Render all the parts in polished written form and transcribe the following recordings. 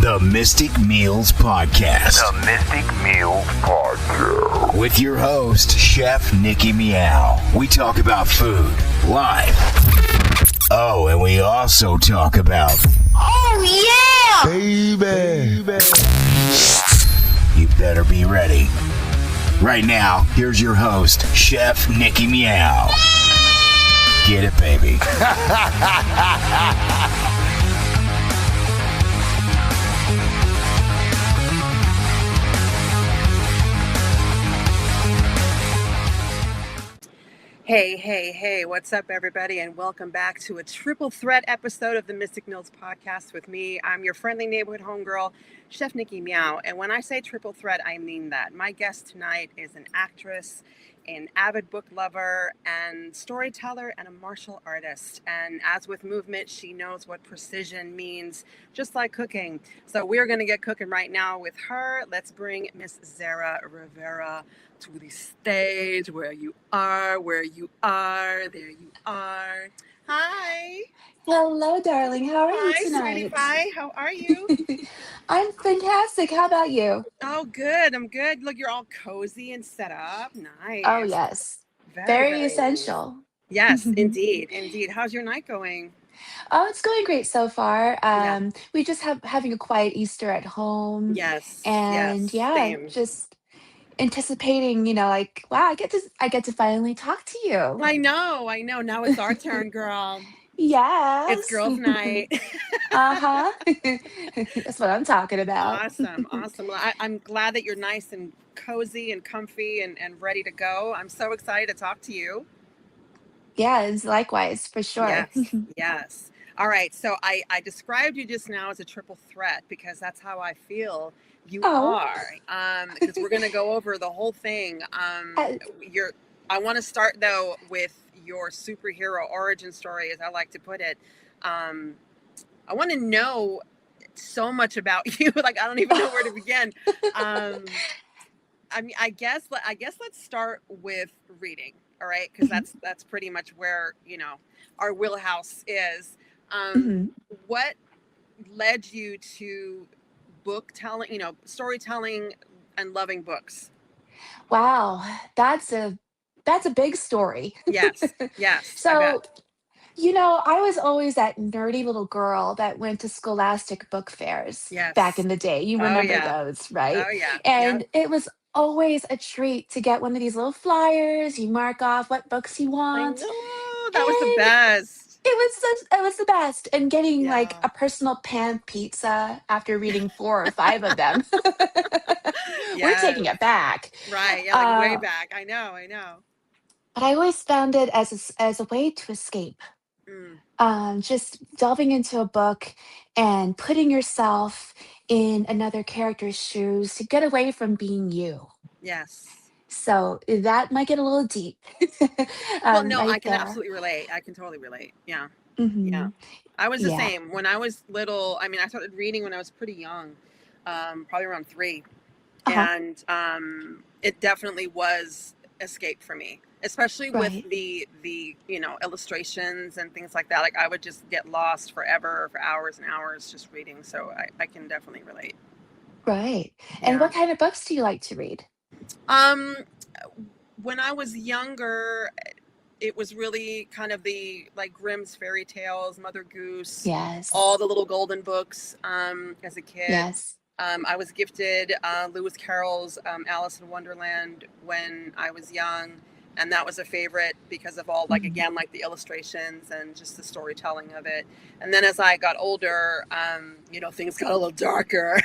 The Mystic Meals Podcast. The Mystic Meals Podcast. With your host, Chef Nikki Meow. We talk about food, life. Oh, and we also talk about... Oh, yeah! Baby. You better be ready. Right now, here's your host, Chef Nikki Meow. Get it, baby. Hey, what's up, everybody, and welcome back to a triple threat episode of the Mystic Meals Podcast with me. I'm your friendly neighborhood homegirl, Chef Nikki Meow, and when I say triple threat, I mean that. My guest tonight is an actress, an avid book lover, and storyteller, and a martial artist. And as with movement, she knows what precision means, just like cooking. So we're going to get cooking right now with her. Let's bring Miss Zarah Rivera to the stage. There you are. There you are. Hi. Hello, darling. How are you tonight? Hi, sweetie pie. How are you? I'm fantastic. How about you? Oh, good. I'm good. Look, you're all cozy and set up. Nice. Oh, yes. Very essential. Yes, indeed. How's your night going? Oh, it's going great so far. We just having a quiet Easter at home. Yes. And same. just anticipating, like, wow, I get to finally talk to you. I know. Now it's our turn, girl. Yes. It's girls' night. Uh-huh. That's what I'm talking about. Awesome. Well, I'm glad that you're nice and cozy and comfy and ready to go. I'm so excited to talk to you. Yeah, it's likewise, for sure. Yes. All right. So I described you just now as a triple threat because that's how I feel you are. Because we're going to go over the whole thing. I want to start, though, with your superhero origin story, as I like to put it. I want to know so much about you. Like, I don't even know where to begin. I guess let's start with reading. All right. Because that's pretty much where, our wheelhouse is. What led you to book telling, storytelling and loving books? Wow. That's a big story. Yes. So, I was always that nerdy little girl that went to scholastic book fairs back in the day. You remember those, right? Oh, yeah. And it was always a treat to get one of these little flyers. You mark off what books you want. I know. That was the best. It was the best. And getting like a personal pan pizza after reading 4 or 5 of them. We're taking it back. Right. Yeah, like way back. I know. But I always found it as a way to escape. Just delving into a book and putting yourself in another character's shoes to get away from being you. Yes. So that might get a little deep. Well, no, right I can there. absolutely relate. I can totally relate. Yeah. Mhm. Yeah. I was the Yeah. same. When I was little, I started reading when I was pretty young, probably around 3. Uh-huh. And it definitely was escape for me, especially with Right. the illustrations and things like that. Like I would just get lost forever for hours and hours just reading. So I can definitely relate. Right. And Yeah. what kind of books do you like to read? When I was younger, it was really kind of the like Grimm's fairy tales, Mother Goose, Yes. all the little golden books. As a kid, Yes. I was gifted Lewis Carroll's Alice in Wonderland when I was young, and that was a favorite because of all, like, again, like the illustrations and just the storytelling of it. And then as I got older, things got a little darker.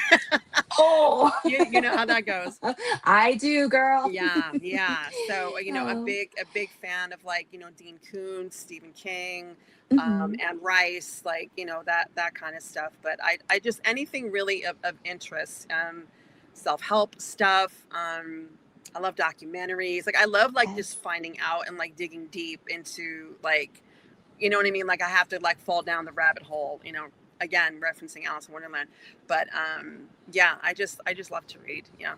Oh, you know how that goes. I do, girl. Yeah. So, a Oh. big fan of, like, Dean Koontz, Stephen King, Mhm. Anne Rice, like, that kind of stuff. But I just, anything really of interest, self-help stuff. I love documentaries. Like, I love, like, just finding out and, like, digging deep into, like, you know what I mean? Like, I have to, like, fall down the rabbit hole, again, referencing Alice in Wonderland. But, I just love to read. Yeah.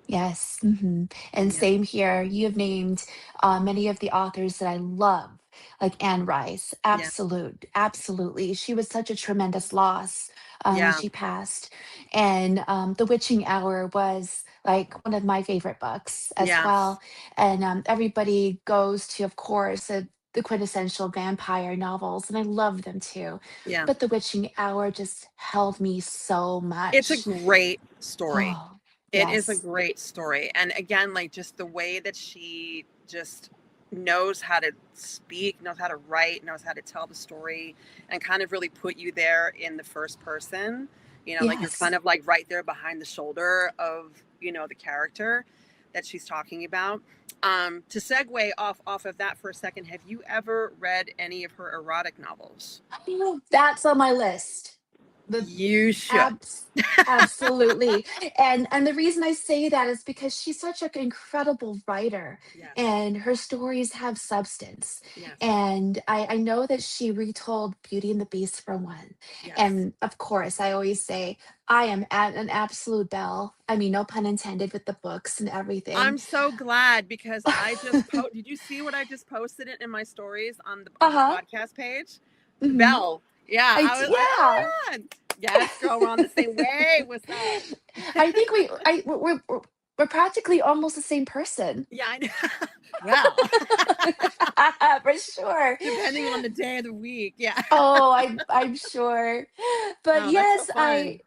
Yes. And Yeah. same here. You have named many of the authors that I love. like Anne Rice. Yeah. Absolutely. She was such a tremendous loss when Yeah. she passed. And The Witching Hour was like one of my favorite books as Yes. well. And Everybody goes to, of course, the quintessential vampire novels, and I love them too. Yeah. But The Witching Hour just held me so It's a much. great story. Oh, It is a yes. great story. And again, like just the way that she just knows how to speak, knows how to write, knows how to tell the story, and kind of really put you there in the first person. Like you're kind Yes. of like right there behind the shoulder of, the character that she's talking about. To segue off of that for a second, have you ever read any of her erotic novels? That's on my list. The You should. abs Absolutely. And the reason I say that is because she's such an incredible writer, Yes. and her stories have substance. Yes. And I know that she retold Beauty and the Beast for one. Yes. And of course, I always say I am at an absolute bell. I mean, no pun intended with the books and everything. I'm so glad because I just did you see what I just posted it in my stories on the Uh-huh. podcast page? The Mhm. bell. Yeah, I was like, oh Yeah. my God. Yes, girl, we're on the same way. What's up? I think we're practically almost the same person. Yeah, I know. Well, For sure. depending on the day of the week. Yeah. Oh, I'm sure. But Oh, that's so yes, fun.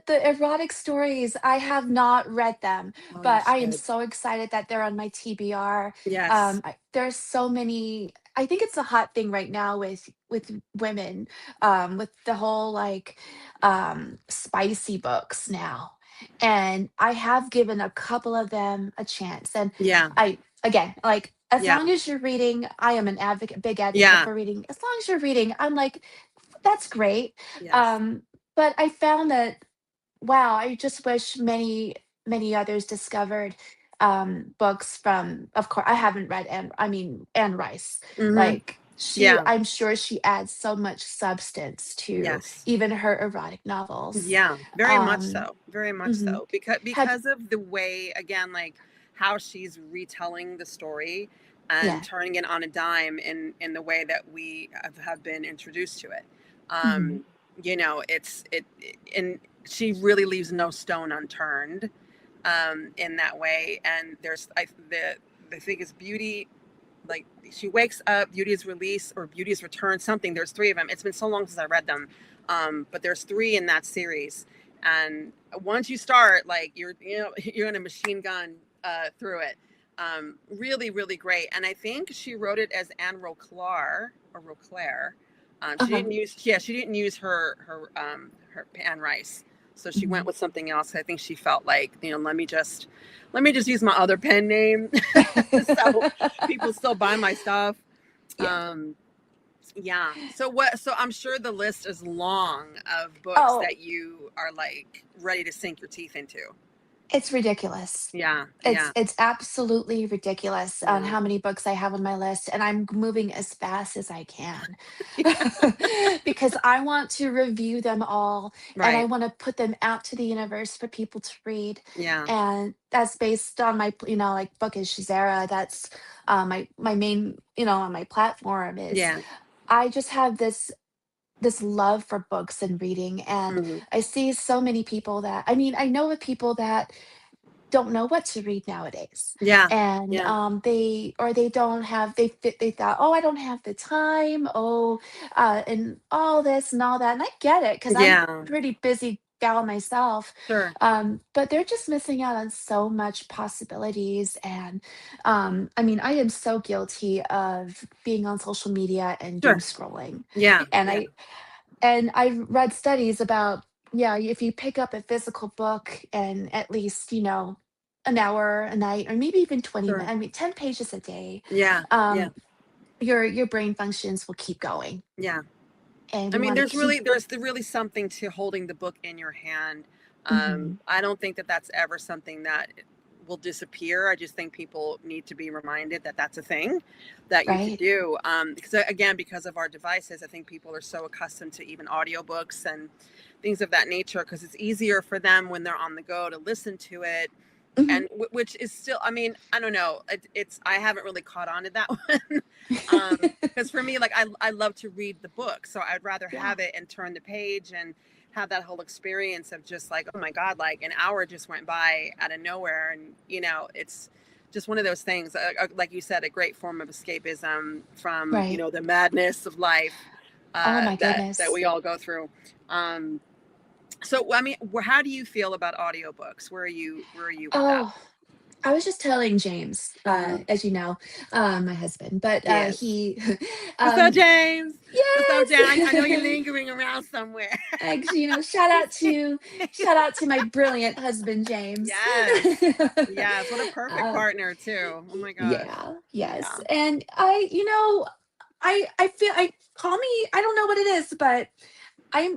the erotic stories, I have not read them, Oh, you but I am should. so excited that they're on my TBR. Yes. There's so many. I think it's a hot thing right now with women, with the whole like spicy books now, and I have given a couple of them a chance, and Yeah. I again like. As Yeah. long as you're reading, I am an big advocate Yeah. for reading. As long as you're reading, I'm like, that's great. Yes. Um, but I found that, wow, I just wish many others discovered books from, of course, I haven't read Anne Rice. Mm-hmm. Like Yeah. I'm sure she adds so much substance to Yes. even her erotic novels. Yeah, very much Um, so. Very much mhm. so. Because Have because of the way, again, like how she's retelling the story and Yeah. turning it on a dime in the way that we have been introduced to it. Mhm. Um, and she really leaves no stone unturned in that way. And the thing is beauty, like she wakes up, beauty is released or beauty is returned, something. There's three of them. It's been so long since I read them, but there's three in that series. And once you start, like you're in a machine gun through it. Really, really great. And I think she wrote it as Anne Roclair or Roclair. Uh-huh. She didn't use her Anne Rice, so she went Mhm. with something else. I think she felt like, let me just use my other pen name, so people still buy my stuff. Yeah. Yeah. So I'm sure the list is long of books Oh, that you are like ready to sink your teeth into. it's ridiculous. Yeah. It's Yeah. it's absolutely ridiculous on Yeah. how many books I have on my list, and I'm moving as fast as I can. Because I want to review them all, and I Right. wanna put them out to the universe for people to read, Yeah. and that's based on my like, Bookish Zarah. That's, my main, on my platform is Yeah. I just have this love for books and reading, and Hmm. I see so many people that I know of people that don't know what to read nowadays. Yeah. And Yeah. they don't have they thought, oh, I don't have the time, oh, and all this and all that. And I get it because I'm Yeah. pretty busy gal myself. Sure. But they're just missing out on so much possibilities. And I am so guilty of being on social media and doom Sure. scrolling. Yeah. And Yeah. I've read studies about, yeah, if you pick up a physical book and at least, an hour a night, or maybe even 20 Sure. minutes, 10 pages a day, Yeah. Yeah. um, your brain functions will keep going. Yeah. And I we mean, want to keep. there's really something to holding the book in your hand. Mhm. I don't think that that's ever something that will disappear. I just think people need to be reminded that that's a thing that you can Right? do. Because again, because of our devices, I think people are so accustomed to even audiobooks and things of that nature because it's easier for them when they're on the go to listen to it Mhm. and which is still, I mean, I don't know, it's I haven't really caught on to that one. Because for me, like I love to read the book, so I'd rather Yeah, have it and turn the page and have that whole experience of just like, oh my god, like an hour just went by out of nowhere. And it's just one of those things, like you said, a great form of escapism from right. the madness of life, Oh my that goodness. we all go through. So I mean, how do you feel about audiobooks? Where are you with that? Oh, I was just telling James, Mm, as you know, my husband, but yes. he, What's up, um, James? What's up, James? I know you're yes. lingering around somewhere. Actually, He's shout out to my brilliant husband, James. Yes. Yes. What a perfect um, partner too. Oh my gosh. yeah, Yeah. yes, and I feel I call me. I don't know what it is, but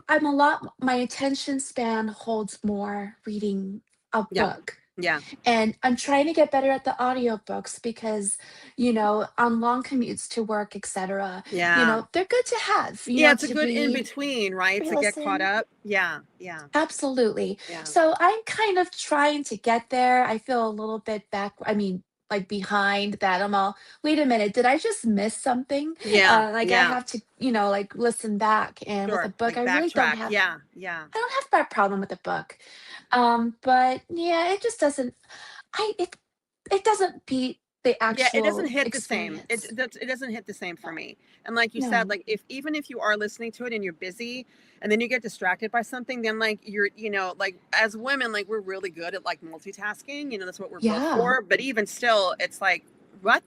I'm a lot. My attention span holds more reading a Yeah. book. Yeah. And I'm trying to get better at the audiobooks because, on long commutes to work, etc., Yeah. they're good to have, Yeah. It's a to good in read, between, right? To get caught re-listen. up. Yeah. Yeah. Absolutely. Yeah. So I'm kind of trying to get there. I feel a little bit back, I mean, like behind that. I'm all, wait a minute, did I just miss something? Yeah. Like I Yeah. have to, like listen back. And with a Sure. book, Like I really don't backtrack. have Yeah. Yeah. I don't have that problem with a book. But yeah, it just doesn't it doesn't beat the Yeah, it doesn't actual hit the same. experience. It doesn't hit the same for No. me. And like you said, No. like if even if you are listening to it and you're busy and then you get distracted by something, then like like as women, like we're really good at like multitasking. That's what we're built Yeah. for. But even still, it's like, what?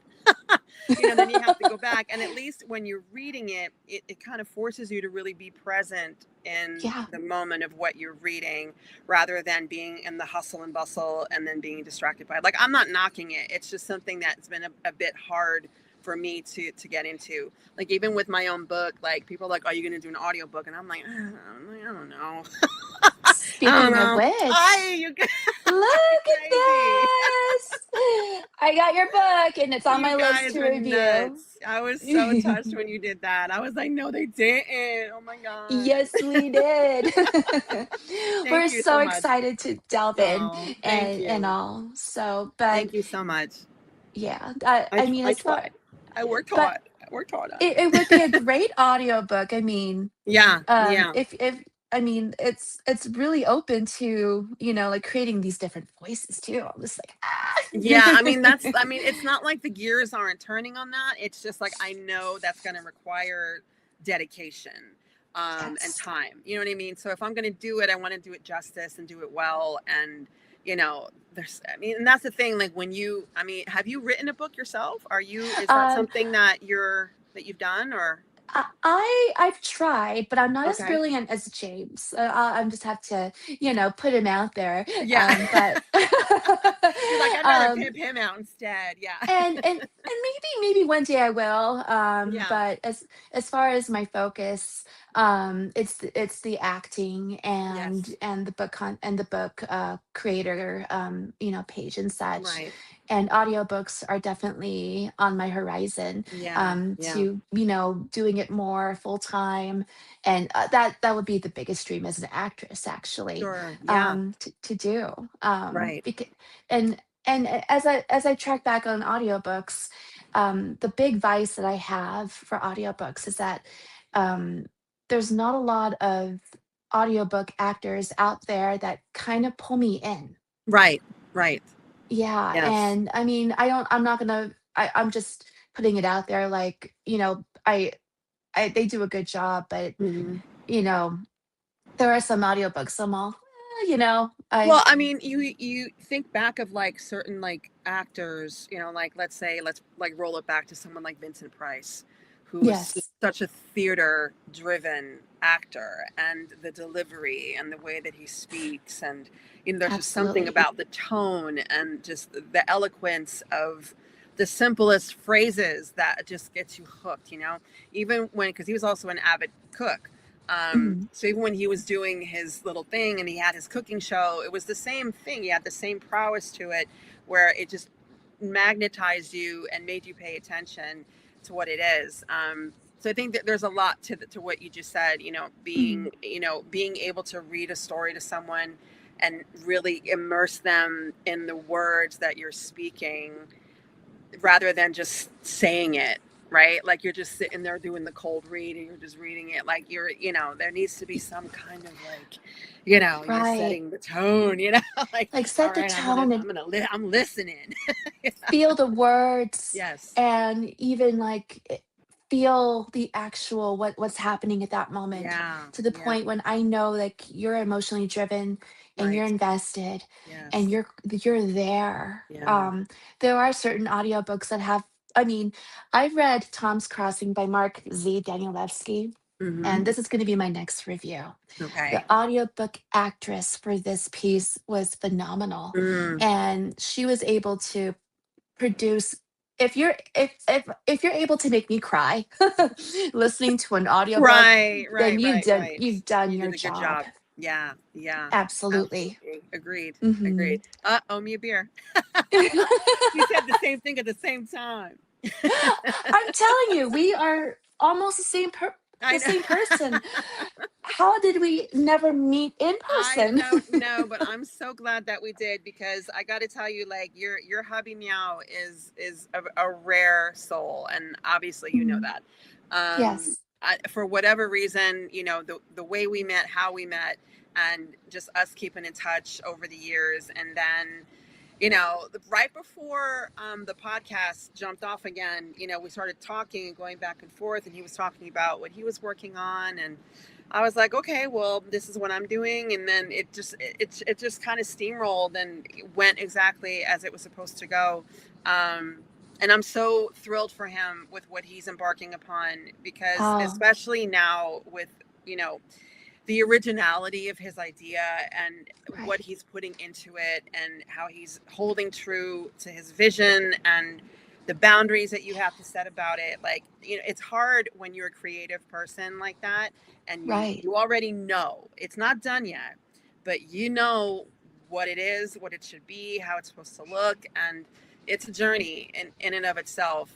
Then you have to go back. And at least when you're reading it, it kind of forces you to really be present in Yeah. the moment of what you're reading rather than being in the hustle and bustle and then being distracted by it. Like I'm not knocking it. It's just something that's been a bit hard for me to get into. Like even with my own book, like people are like, are you gonna do an audiobook? And I don't know. I don't Speaking of know. which, I you look at crazy. this. I got your book and it's on You my list guys to are review. nuts. I was so touched when you did that. I was like, no, they didn't. Oh my God. Yes, we did. Thank We're you so so much. excited to delve in Oh, thank and you. all. So, but Thank you so much. yeah, I I mean, I as far, tried. I worked but hard. I worked hard on it it. would be a great audiobook. I mean, Yeah, yeah. if I mean, it's really open to, like creating these different voices too. I'm just like, Yeah, I mean ah. it's not like the gears aren't turning on that. It's just like I know that's going to require dedication and Yes. time. You know what I mean? So if I'm going to do it, I want to do it justice and do it well. And there's I mean, and that's the thing. Like I mean, have you written a book yourself? Is that Um, something that you've done or? I've tried, but I'm not as Okay. brilliant as James. I'm just have to, put him out there. Yeah. But You're like, I'd rather um, pimp him out instead. Yeah. and maybe one day I will. Yeah. But as far as my focus, it's the acting Yes. and the book creator page and such. Right. And audiobooks are definitely on my horizon, Yeah. Yeah. to doing it more full time, and that would be the biggest dream as an actress, actually, Sure. Yeah. to do, Right. because and as I track back on audiobooks, the big vice that I have for audiobooks is that, um, there's not a lot of audiobook actors out there that kind of pull me in. Right. Right. Yeah, Yes. and I mean, I'm not gonna I'm just putting it out there, like, I they do a good job, but, Mhm. you know, there are some audiobooks I'm all, Well, I mean, you think back of like certain like actors, like let's like roll it back to someone like Vincent Price, who was yes, such a theater driven actor, and the delivery and the way that he speaks, and there's just something absolutely. about the tone and just the eloquence of the simplest phrases that just gets you hooked, even when, because he was also an avid cook. Mhm, So even when he was doing his little thing and he had his cooking show, it was the same thing. He had the same prowess to it, where it just magnetized you and made you pay attention to what it is. So I think that there's a lot to what you just said. mhm, Being able to read a story to someone and really immerse them in the words that you're speaking rather than just saying it, right? Like you're just sitting there doing the cold read and you're just reading it. Like you're, there needs to be some kind of like, you're setting the tone, like set all the right, tone and I'm listening. feel the words. Yes. And even like feel the actual what's happening at that moment, to the point when I know like you're emotionally driven and you're invested and you're there. There are certain audiobooks that have, I mean, I've read Tom's Crossing by Mark Z. Danielewski, and this is going to be my next review. The audiobook actress for this piece was phenomenal, and she was able to produce, if you're able to make me cry listening to an audiobook, then you've done You your did a good job. job. Yeah. Absolutely. Agreed. Mhm. Owe me a beer. We said the same thing at the same time. I'm telling you, we are almost the same person. How did we never meet in person? I don't know, but I'm so glad that we did, because I got to tell you, like your hubby Meow is a rare soul, and obviously you know that. Yes. For whatever reason, the way we met, how we met, and just us keeping in touch over the years, and then right before the podcast jumped off again, we started talking and going back and forth, and he was talking about what he was working on, and I was like, okay, well, this is what I'm doing. And then it just kind of steamrolled and went exactly as it was supposed to go. And I'm so thrilled for him with what he's embarking upon, because especially now with, the originality of his idea and what he's putting into it, and how he's holding true to his vision and the boundaries that you have to set about it. Like, it's hard when you're a creative person like that, and you already know it's not done yet, but you know what it is, what it should be, how it's supposed to look, and it's a journey in and of itself.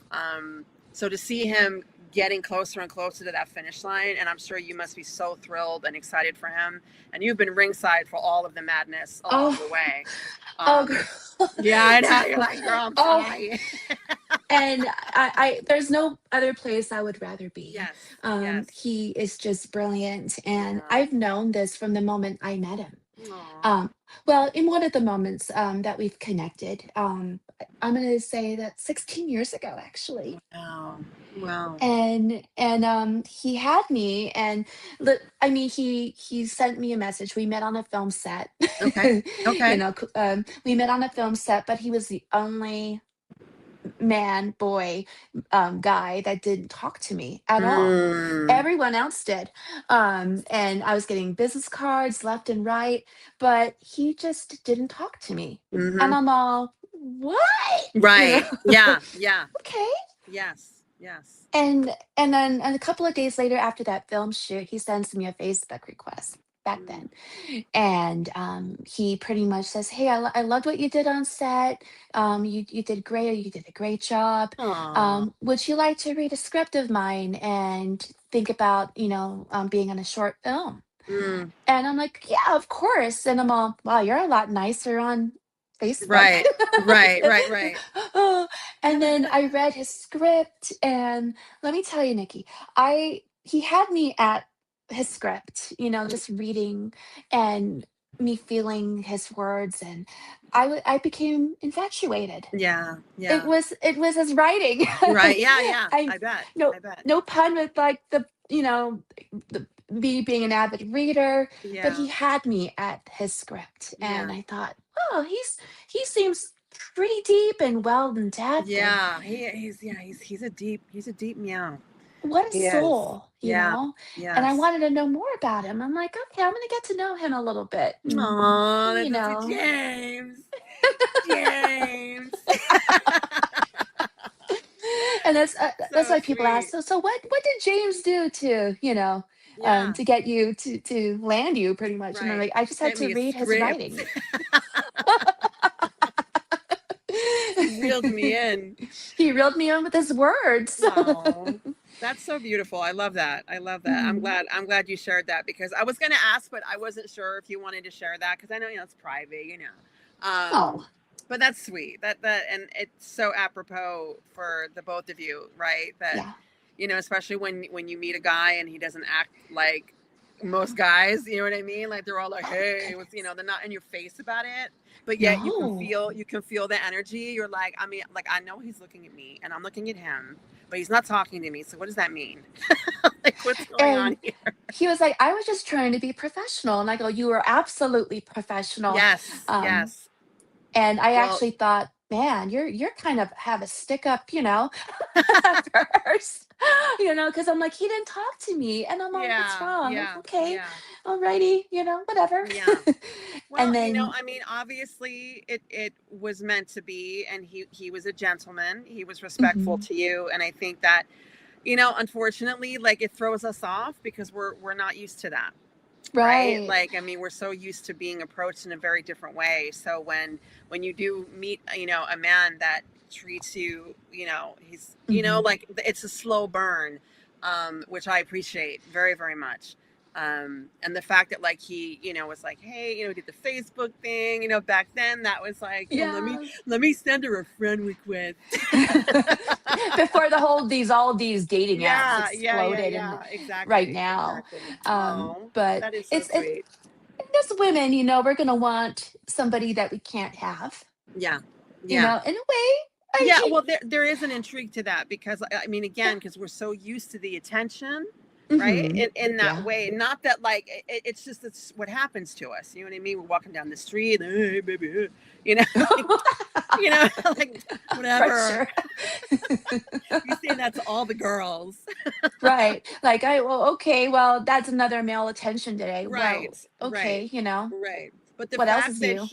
So to see him getting closer and closer to that finish line, and I'm sure you must be so thrilled and excited for him, and you've been ringside for all of the madness along the way. Yeah, I know. You're like, girl, I'm sorry. And I there's no other place I would rather be. Yes. He is just brilliant, and I've known this from the moment I met him. Well, in one of the moments that we've connected, I'm going to say that 16 years ago, actually. Wow. And he had me, and I mean, he sent me a message. We met on a film set. Okay. We met on a film set, but he was the only guy that didn't talk to me at all. Everyone else did. And I was getting business cards left and right, but he just didn't talk to me. And I'm all, what? Right. Yeah. Okay. Yes. And then a couple of days later, after that film shoot, he sends me a Facebook request back then. And he pretty much says, hey, I loved what you did on set. You did great. You did a great job. Would you like to read a script of mine and think about, being on a short film? And I'm like, yeah, of course. And I'm all, wow, you're a lot nicer on Facebook. Right. And then I read his script, and let me tell you, Nikki, he had me at his script, just reading and me feeling his words, and I became infatuated. Yeah. It was his writing. Right. Yeah. I bet. No pun with like the me being an avid reader, but he had me at his script, and I thought, oh, he seems pretty deep and well in depth. Yeah, he's a deep Meow. What a soul, know? Yes. And I wanted to know more about him. I'm like, okay, I'm gonna get to know him a little bit. That's James. And that's why people ask, so what did James do to, to get you to land you pretty much? Right. And I'm like, I just had to read his writing. He reeled me in. He reeled me in with his words. That's so beautiful. I love that. I love that. Mhm. I'm glad you shared that, because I was going to ask, but I wasn't sure if you wanted to share that, because I know, it's private, Oh, but that's sweet. And it's so apropos for the both of you, right? That, yeah. especially when you meet a guy and he doesn't act like most guys, you know what I mean? Like they're all like, Oh my "Hey, what's," goodness. they're not in your face about it, but yet No. you can feel the energy. You're like, I mean, like I know he's looking at me and I'm looking at him, but he's not talking to me. So what does that mean? Like what's going on And here? he was like, "I was just trying to be professional." And I go, "You were absolutely professional." Yes, Um, yes. and I Well, actually thought, "Man, you're kind of have a stick up, at first." Because I'm like, "He didn't talk to me." And I'm like, "What's yeah, wrong?" yeah, "Okay, yeah, alrighty, whatever." yeah. Well, And then I mean, obviously it was meant to be, and he was a gentleman. He was respectful mhm, to you, and I think that, unfortunately, like it throws us off because we're not used to that, right? right. Like, I mean, we're so used to being approached in a very different way. So when you do meet, a man that treats you, he's, Mhm. like it's a slow burn, which I appreciate very, very much. And the fact that like he, was like, hey, did the Facebook thing, back then that was like, Yeah. let me send her a friend request. Before all these dating apps Yeah, yeah, yeah, exploded and yeah. right Exactly, now. exactly. Oh, But that is so it's sweet. as women, we're gonna want somebody that we can't have, Yeah, yeah. in a way. Yeah, I well, there is an intrigue to that, because I mean, again, yeah. because we're so used to the attention, right? Mhm. In that Yeah. way, not that like it's just it's what happens to us. You know what I mean? We're walking down the street, hey baby, you know, like For whatever. sure. You say that to all the girls, Right. Like, well, okay, well, that's another male attention today. right? Well, Right, okay, right. But the what else fact is that new?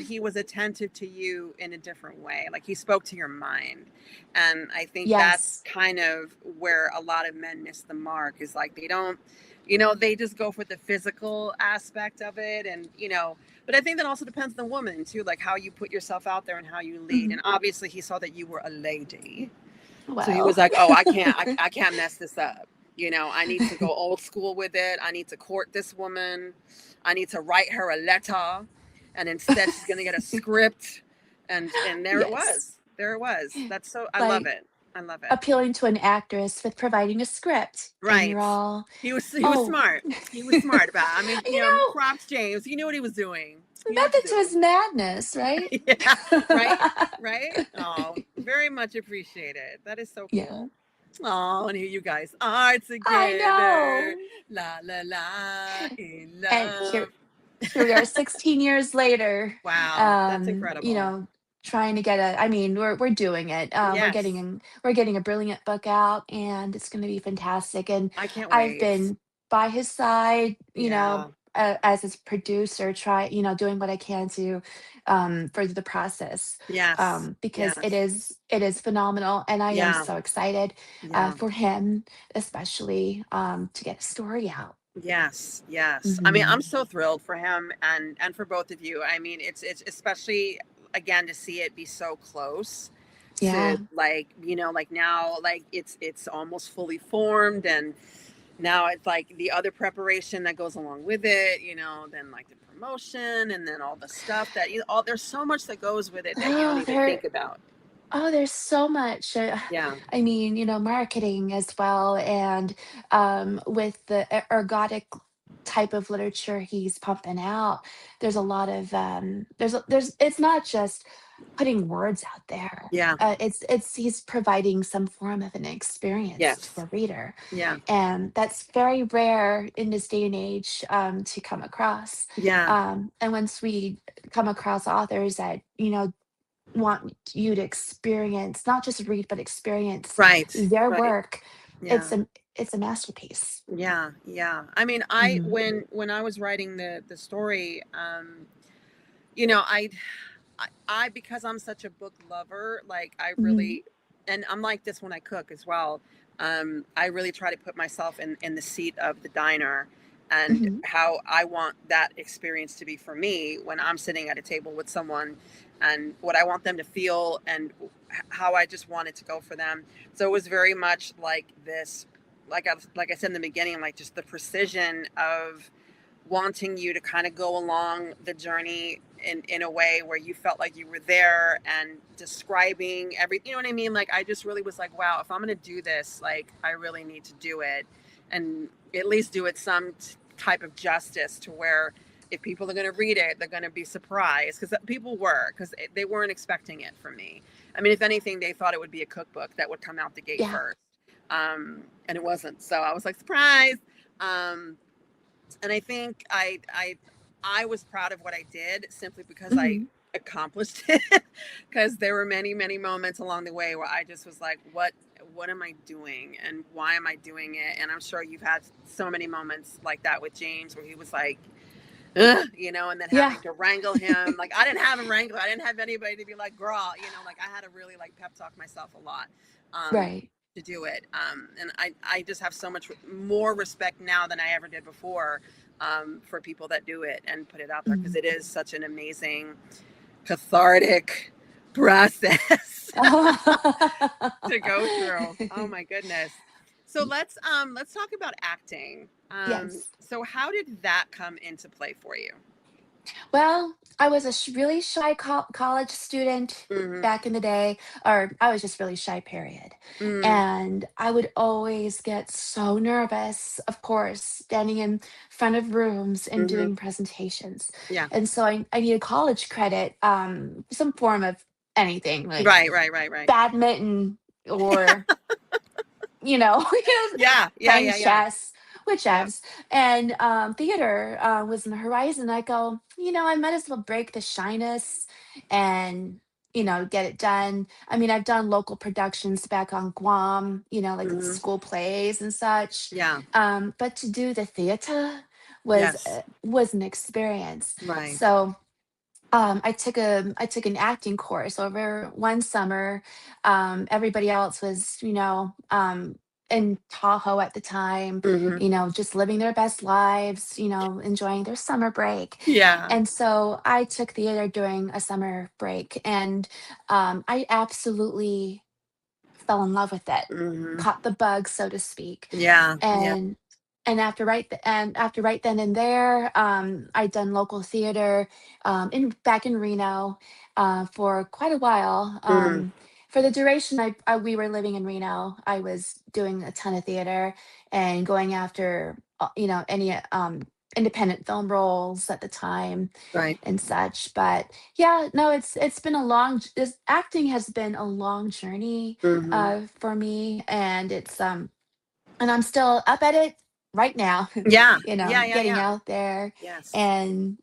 he was attentive to you in a different way, like he spoke to your mind, and I think that's Yes. kind of where a lot of men miss the mark, is like they don't, they just go for the physical aspect of it, and but I think that also depends on the woman too, like how you put yourself out there and how you lead. Mhm. And obviously he saw that you were a lady, so he Well. was like, oh, I can't mess this up. I need to go old school with it. I need to court this woman. I need to write her a letter, and instead she's gonna get a script. And there it Yes. was. There it was. That's so. I love Like it. I love it. appealing to an actress with providing a script, and you're Right. all, He was "Oh." smart. He was smart about it. I mean, You know, props James. He knew what he was doing. He knew what to method to do. his madness, right? Yeah. Right. Right. Oh, very much appreciated. That is so Yeah. cool. Oh, and here you guys are I together. know. La la la, in And here love. here we are 16 years later, Wow, that's um, you incredible. know, trying to get I mean, we're doing it. Yes, We're getting a brilliant book out, and it's gonna be fantastic. And I can't I've wait. been by his side, Yeah, as his producer, doing what I can to further the process, yes, because yes, it is phenomenal, and I am yeah, so excited yeah, for him, especially to get a story out. yes, yes. I mean, I'm Mhm. so thrilled for him and for both of you. I mean, it's especially again to see it be so close to Yeah. like like now like it's almost fully formed, and now it's like the other preparation that goes along with it, then like the promotion, and then all the stuff that all there's so much that goes with it that you don't Oh, even think about. there's so much. Yeah, I mean, marketing as well, and with the ergodic type of literature he's pumping out, there's a lot of there's it's not just putting words out there. yeah, It's he's providing some form of an experience to yes, a reader, yeah, and that's very rare in this day and age to come across. yeah, And once we come across authors that want you to experience, not just read, but experience right, their right, work. yeah, It's a masterpiece. yeah, yeah. I mean, I Mhm, when I was writing the story, you know i I because I'm such a book lover, like I mhm, really, and I'm like this when I cook as well. I really try to put myself in the seat of the diner, and mhm. how I want that experience to be for me when I'm sitting at a table with someone, and what I want them to feel, and how I just want it to go for them. So it was very much like this like I said in the beginning, like just the precision of wanting you to kind of go along the journey in a way where you felt like you were there and describing everything, you know what I mean? Like, I just really was like, wow, if I'm going to do this, like, I really need to do it and at least do it some type of justice to where if people are going to read it, they're going to be surprised, because people were, because they weren't expecting it from me. I mean, if anything, they thought it would be a cookbook that would come out the gate first. And it wasn't. So I was like, surprise. And I think I was proud of what I did simply because I accomplished it. Because there were many, many moments along the way where I just was like, what am I doing and why am I doing it? And I'm sure you've had so many moments like that with James where he was like, ugh, you know, and then having to wrangle him. Like, I didn't have him wrangle. I didn't have anybody to be like, girl, you know, like I had to really like pep talk myself a lot. To do it. And I just have so much more respect now than I ever did before for people that do it and put it out there, because it is such an amazing, cathartic process to go through. Oh my goodness. So let's talk about acting. So how did that come into play for you? Well, I was a really shy college student back in the day, or I was just really shy, period. And I would always get so nervous, of course, standing in front of rooms and doing presentations. Yeah. And so I needed college credit, some form of anything, like Right. badminton or, playing chess, whichevs. And theater was in the horizon. I go, I might as well break the shyness and, get it done. I mean, I've done local productions back on Guam, like school plays and such. Yeah. But to do the theater was an experience. Right. So I took an acting course over one summer. Everybody else was, in Tahoe at the time, just living their best lives, enjoying their summer break. Yeah. And so I took theater during a summer break, and I absolutely fell in love with it, caught the bug, so to speak. Yeah. And after right then and there, I'd done local theater in back in Reno for quite a while. For the duration we were living in Reno, I was doing a ton of theater and going after any independent film roles at the time, Right. and such. But yeah, no, it's been this acting has been a long journey for me, and and I'm still up at it right now, Yeah. getting out there. Yes. And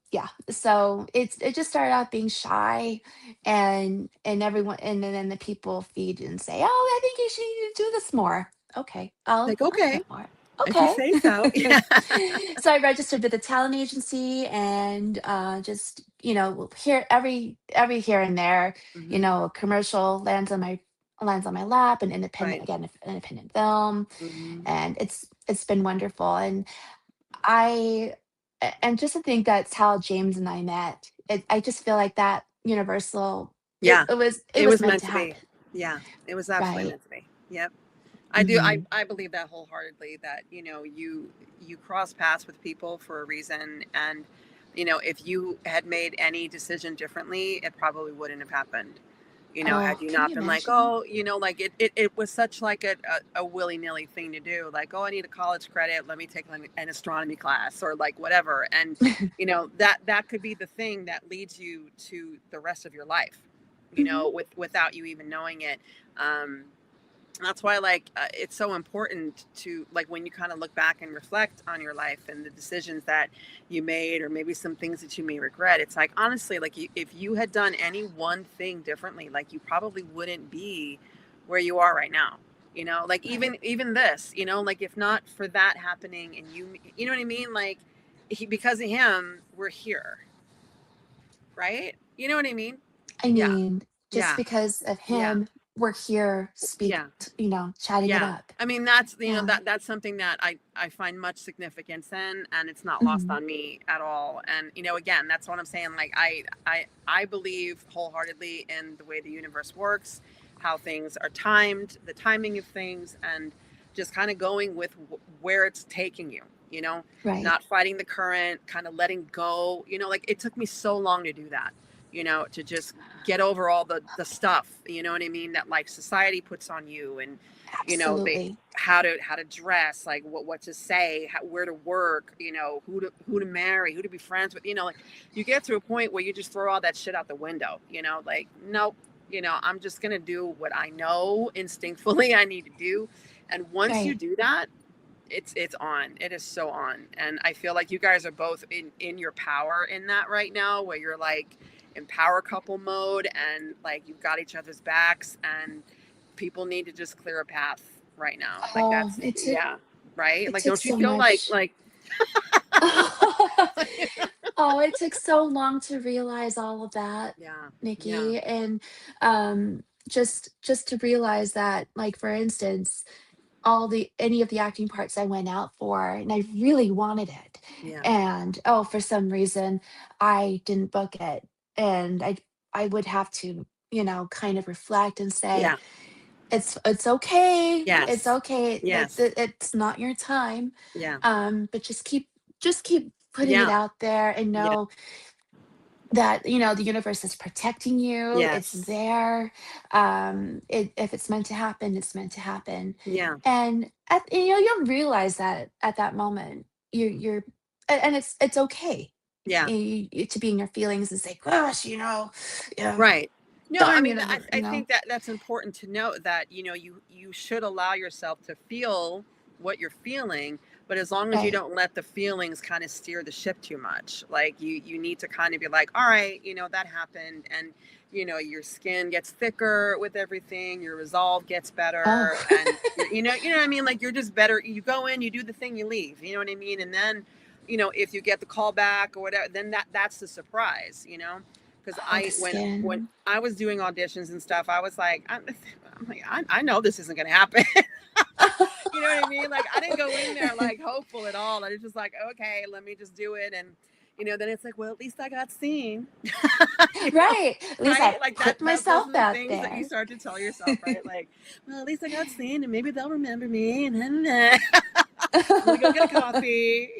so it just started out being shy, and everyone, and then the people feed and say, oh, I think you should need to do this more. Okay, I'll do it more. If you say so. Yeah. So I registered with a talent agency, and just here every here and there, a commercial lands on my lap, and independent film. And it's been wonderful. And and just to think that's how James and I met. I just feel like that universal. Yeah. It was meant to happen. Yeah, it was absolutely meant to be. Yep. I do. I believe that wholeheartedly, that, you cross paths with people for a reason. And, if you had made any decision differently, it probably wouldn't have happened. Had you not been like, oh, like it was such like a willy-nilly thing to do. Like, oh, I need a college credit. Let me take an astronomy class or like whatever. And, that could be the thing that leads you to the rest of your life, without you even knowing it. That's why, like, it's so important to, like, when you kind of look back and reflect on your life and the decisions that you made, or maybe some things that you may regret. It's like, honestly, like, if you had done any one thing differently, like, you probably wouldn't be where you are right now. Like, even this, like, if not for that happening, and you know what I mean? Like, because of him, we're here. Right? You know what I mean? I mean, just because of him, we're here chatting it up. I mean, that's, that's something that I find much significance in, and it's not lost on me at all. And, again, that's what I'm saying. Like, I believe wholeheartedly in the way the universe works, how things are timed, the timing of things, and just kind of going with where it's taking you, Right. not fighting the current, kind of letting go, like it took me so long to do that, to just get over all the stuff, you know what I mean, that like society puts on you, and they Absolutely. how to dress, like what to say, where to work, who to marry, who to be friends with, like you get to a point where you just throw all that shit out the window, like nope, I'm just gonna do what I know instinctively I need to do. And once you Right. do that, it's on. It is so on. And I feel like you guys are both in your power in that right now, where you're like in power couple mode, and like you've got each other's backs, and people need to just clear a path right now. Like Oh, that's, yeah, right? it Like took don't you so feel like much. Oh, it took so long to realize all of that, yeah, yeah, Nikki. And just to realize that, like, for instance, any of the acting parts I went out for, and I really wanted it. yeah, And oh, for some reason I didn't book it. And I would have to, kind of reflect and say, yeah, it's okay. It's yes, okay. yes, It's not your time. yeah, But just keep putting it yeah, out there, and yeah, know that, the universe is protecting you. It's yes, there. If it's meant to happen, it's meant to happen. yeah, And you'll realize that at that moment, you're and it's okay, yeah. to be in your feelings and say, gosh, yeah, Right. No, I darn, mean, I think that that's important to note, that, you should allow yourself to feel what you're feeling, but as long as you right. don't let the feelings kind of steer the ship too much, like you need to kind of be like, all right, that happened, and your skin gets thicker with everything, your resolve gets Oh. better, and you know what I mean, like you're just better. You go in, you do the thing, you leave. You know what I mean, and then if you get the call back or whatever, then that's the surprise. Because Oh, the when skin. I was doing auditions and stuff, I was like, I'm like, I know this isn't gonna happen. You know what I mean? Like I didn't go in there like hopeful at all. I was just like, okay, let me just do it, and then it's like, well, at least I got seen. you know, Right, at least right? I Like put those myself are the out things that you there. start to tell yourself, right? Like, well, at least I got seen, and maybe they'll remember me, and then I'm gonna go get a coffee.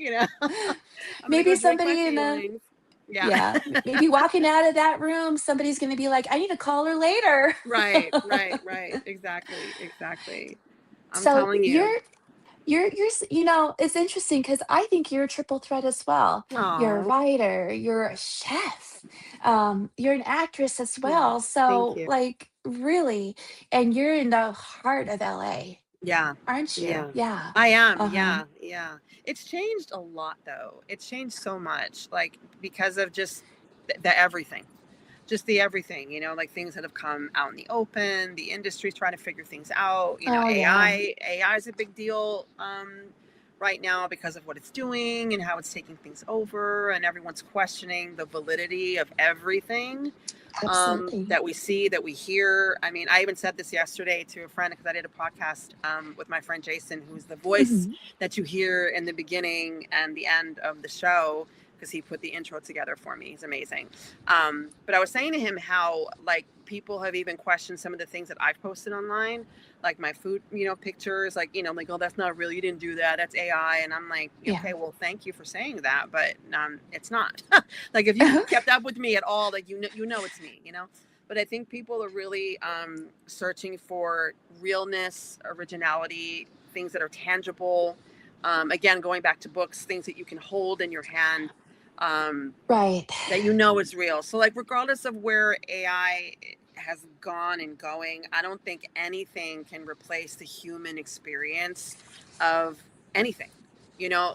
I'm gonna Maybe go drink my somebody in the feelings. Yeah. Yeah, maybe walking out of that room, somebody's gonna be like, "I need to call her later." Right, right, right. Exactly, exactly. I'm So telling you. it's interesting because I think you're a triple threat as well. You're a Oh, writer, you're a chef, you're an actress as yeah. well. Thank So, you. like, really, and you're in the heart of LA, Yeah, aren't you? yeah. Yeah. I am. Uh-huh. Yeah, yeah. It's changed a lot, though. It's changed so much, like because of just the everything. Just the everything, like things that have come out in the open, the industry's trying to figure things out, Oh, yeah. AI is a big deal right now because of what it's doing and how it's taking things over, and everyone's questioning the validity of everything Absolutely. that we see, that we hear. I mean, I even said this yesterday to a friend because I did a podcast with my friend Jason, who's the voice Mhm. that you hear in the beginning and the end of the show, because he put the intro together for me. He's amazing. But I was saying to him how like people have even questioned some of the things that I've posted online, like my food, pictures, like, like, oh, that's not real. You didn't do that. That's AI. And I'm like, Yeah. okay, well, thank you for saying that, but it's not. Like if you've kept up with me at all, like it's me. But I think people are really searching for realness, originality, things that are tangible. Again, going back to books, things that you can hold in your hand, um, Right. that is real. So like regardless of where AI has gone and going, I don't think anything can replace the human experience of anything.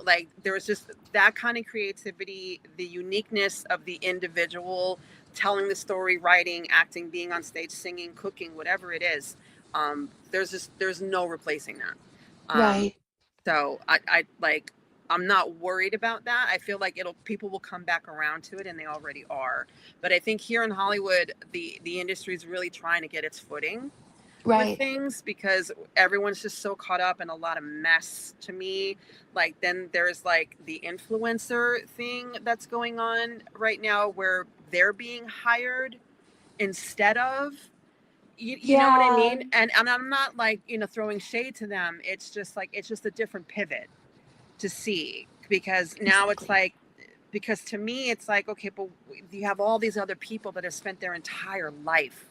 Like there was just that kind of creativity, the uniqueness of the individual telling the story, writing, acting, being on stage, singing, cooking, whatever it is. There's no replacing that. Um, Right. so I like, I'm not worried about that. I feel like people will come back around to it, and they already are. But I think here in Hollywood, the industry is really trying to get its footing with Right. things, because everyone's just so caught up in a lot of mess to me. Like then there's like the influencer thing that's going on right now, where they're being hired instead of you know what I Yeah. mean? And I'm not like, throwing shade to them. It's just like, it's just a different pivot to see, because now it's Exactly. like, because to me it's like, okay, but you have all these other people that have spent their entire life,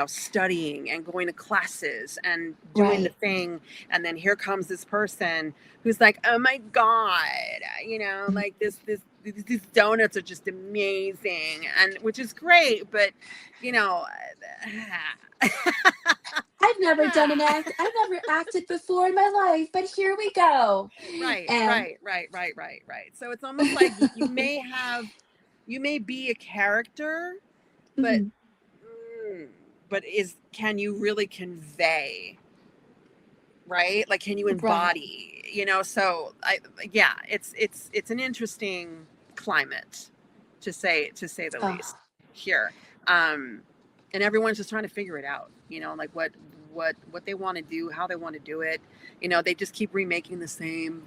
studying and going to classes and doing the Right. thing, and then here comes this person who's like, oh my god, Mm. like these donuts are just amazing, and which is great, but you know I've never done an act. I've never acted before in my life, but here we go. right, And right, right, right, right, right. So it's almost like you may be a character, but Mhm. mm, can you really convey, right? Like, can you Right. embody, so yeah, it's an interesting climate, to say the least, Oh, here. um and everyone's just trying to figure it out, like what they want to do, how they want to do it. They just keep remaking the same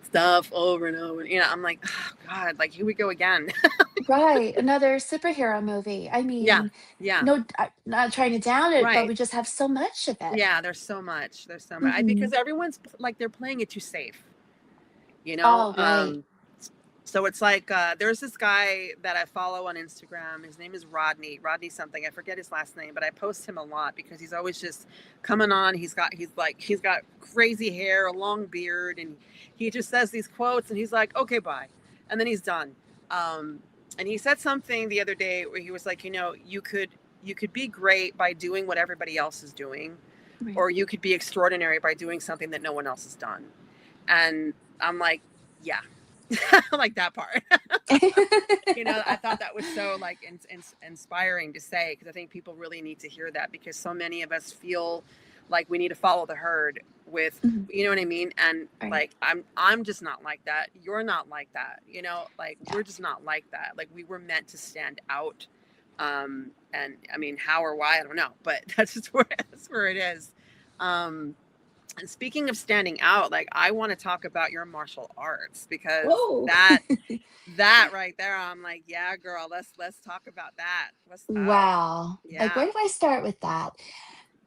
stuff over and over. I'm like, oh god, like, here we go again. right. Another superhero movie. I Yeah, mean, yeah, no, not trying to down it, but right. we just have so much of it. Yeah, there's so much Hmm. because everyone's like, they're playing it too safe, you know Oh, right. um so it's like, there's this guy that I follow on Instagram. His name is Rodney something, I forget his last name, but I post him a lot because he's always just coming on. He's got crazy hair, a long beard, and he just says these quotes, and he's like, okay, bye, and then he's done. um and he said something the other day where he was like, you could be great by doing what everybody else is doing, Right. or you could be extraordinary by doing something that no one else has done. And I'm like, yeah, like that part. I thought that was so like inspiring to say, because I think people really need to hear that, because so many of us feel like we need to follow the herd with, Mhm. you know what I mean? And Right. like, I'm just not like that. You're not like that. Like, Yeah. we're just not like that. Like, we were meant to stand out. And I mean, how or why, I don't know, but that's where it is. Um, and speaking of standing out, like, I want to talk about your martial arts, because Whoa. that right there, I'm like, yeah, girl, let's talk about that. What's up? Wow. Like, where Yeah. do I start with that?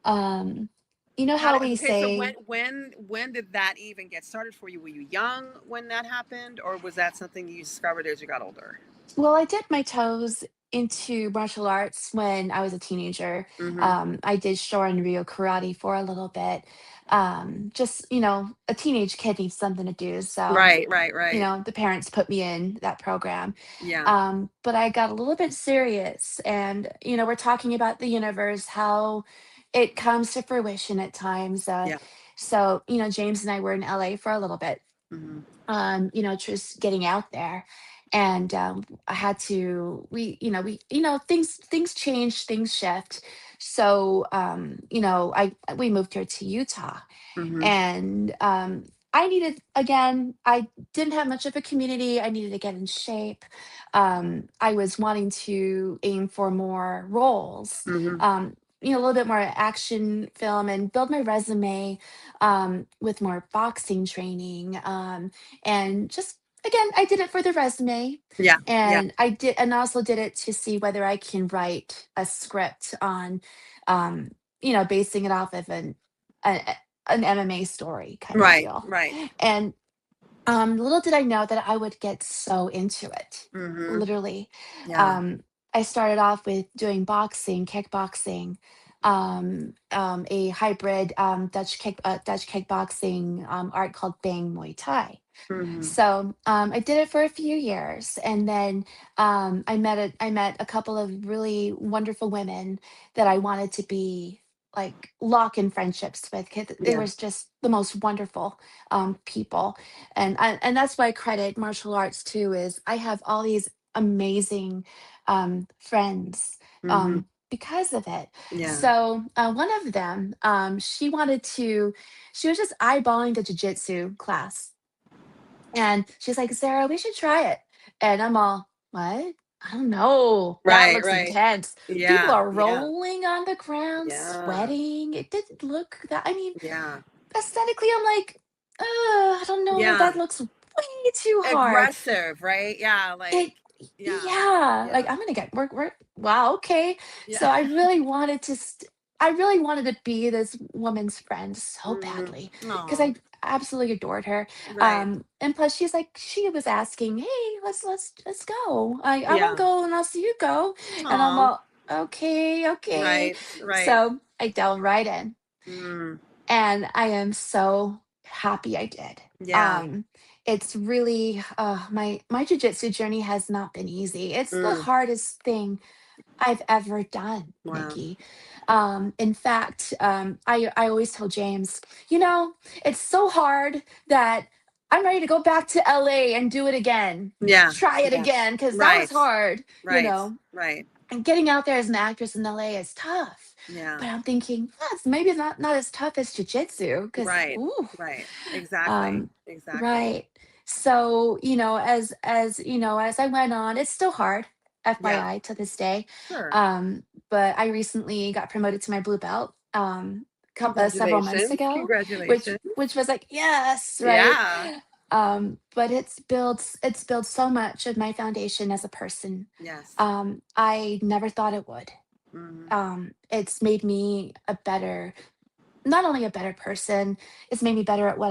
Um, you know How how did we Okay, so when say, when did that even get started for you? Were you young when that happened, or was that something you discovered as you got older? well, I dipped my toes into martial arts when I was a teenager. Mm-hmm. I did Shorin Ryu karate for a little bit. Just, a teenage kid needs something to do. So, Right, right, right. the parents put me in that program. Yeah, But I got a little bit serious, and, we're talking about the universe, how it comes to fruition at times. yeah. So, James and I were in LA for a little bit, Mm-hmm. just getting out there. And I had to, things change, things shift. So, we moved here to Utah, Mm-hmm. and I needed, again, I didn't have much of a community. I needed to get in shape. I was wanting to aim for more roles, Mm-hmm. a little bit more action film, and build my resume with more boxing training. And just, again, I did it for the resume. Yeah, yeah. And also did it to see whether I can write a script on, basing it off of an MMA story kind of Right, deal. right. And little did I know that I would get so into it. Mm-hmm. Literally. Yeah. Um, I started off with doing boxing, kickboxing, a hybrid Dutch kickboxing art called Bang Muay Thai. Mm-hmm. So I did it for a few years, and then I met a couple of really wonderful women that I wanted to be like lock in friendships with. 'Cause they Yeah. was just the most wonderful people, and that's why I credit martial arts too. Is I have all these amazing friends Mm-hmm. because of it. Yeah. So one of them, she was just eyeballing the jujitsu class, and she's like, "Sarah, we should try it." And I'm all, "What? I don't know. That Right, looks right. intense." People Yeah, are yeah, rolling on the ground, yeah, sweating. It didn't look that, I mean, yeah, aesthetically, I'm like, I don't know. yeah. That looks way too hard. Aggressive, right? Yeah, It, like, yeah, yeah. Like, yeah, I'm gonna get work. Wow. Okay. So yeah. I really wanted to. I really wanted to be this woman's friend so Mm. badly because Oh, I absolutely adored her. right. And plus, she was asking, "Hey, let's go. I won't Yeah. go unless you go." And I'm Oh, all, "Okay, okay." right, right. So I delved right in, Mm. and I am so happy I did. Yeah. Um, it's really my jujitsu journey has not been easy. It's the Mm. hardest thing I've ever done, Wow. Nikki. In fact, I always tell James, it's so hard that I'm ready to go back to LA and do it again, Yeah. try it Yeah. again, because that was Right. hard, Right. Right. and getting out there as an actress in LA is tough. Yeah. But I'm thinking, yes, maybe it's not as tough as jujitsu, because Right. ooh, Right. Exactly. um, Exactly. right. So, as I went on, it's still hard, Yeah. FYI, to this day. Sure. But I recently got promoted to my blue belt several months Congratulations. ago, which Congratulations. which was like, yes, right. Yeah. But it's built so much of my foundation as a person. Yes. I never thought it would. Hmm. It's made me a better not only a better person, it's made me better at what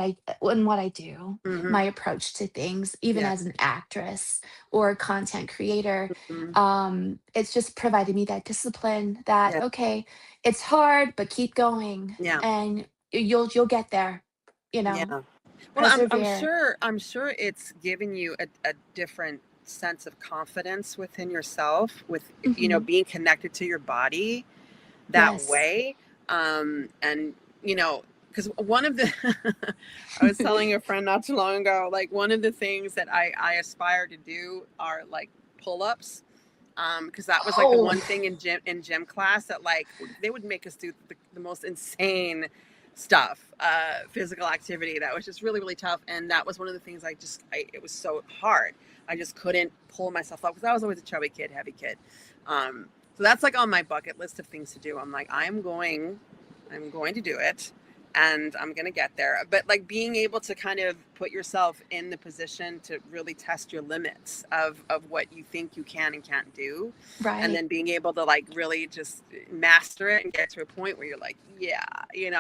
I do, Hmm. my approach to things, even Yes. as an actress or a content creator. Hmm. It's just provided me that discipline that, Yeah. okay, it's hard, but keep going Yeah. and you'll get there, Yeah. Well, persevere. I'm sure it's given you a different sense of confidence within yourself with, Hmm. being connected to your body that Yes. way. And, because one of the, I was telling a friend not too long ago, like one of the things that I aspire to do are like pull-ups. Because that was like the Oh, one thing in gym class that like they would make us do the most insane stuff, physical activity that was just really really tough, and that was one of the things it was so hard. I just couldn't pull myself up because I was always a chubby kid, heavy kid. So that's like on my bucket list of things to do. I'm like, I'm going to do it, and I'm going to get there. But like being able to kind of put yourself in the position to really test your limits of what you think you can and can't do, and right. then being able to like really just master it and get to a point where you're like, yeah,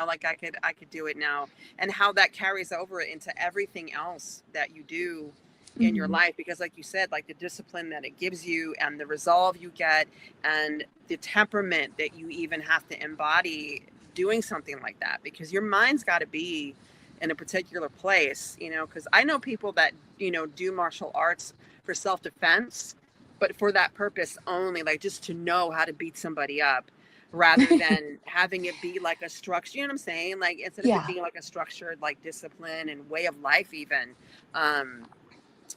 like I could do it now, and how that carries over into everything else that you do in your Hmm. life, because like you said, like the discipline that it gives you and the resolve you get and the temperament that you even have to embody doing something like that, because your mind's got to be in a particular place, because I know people that do martial arts for self-defense, but for that purpose only, like just to know how to beat somebody up rather than having it be like a structure, you know what I'm saying, like instead of it Yeah. being like a structured like discipline and way of life even.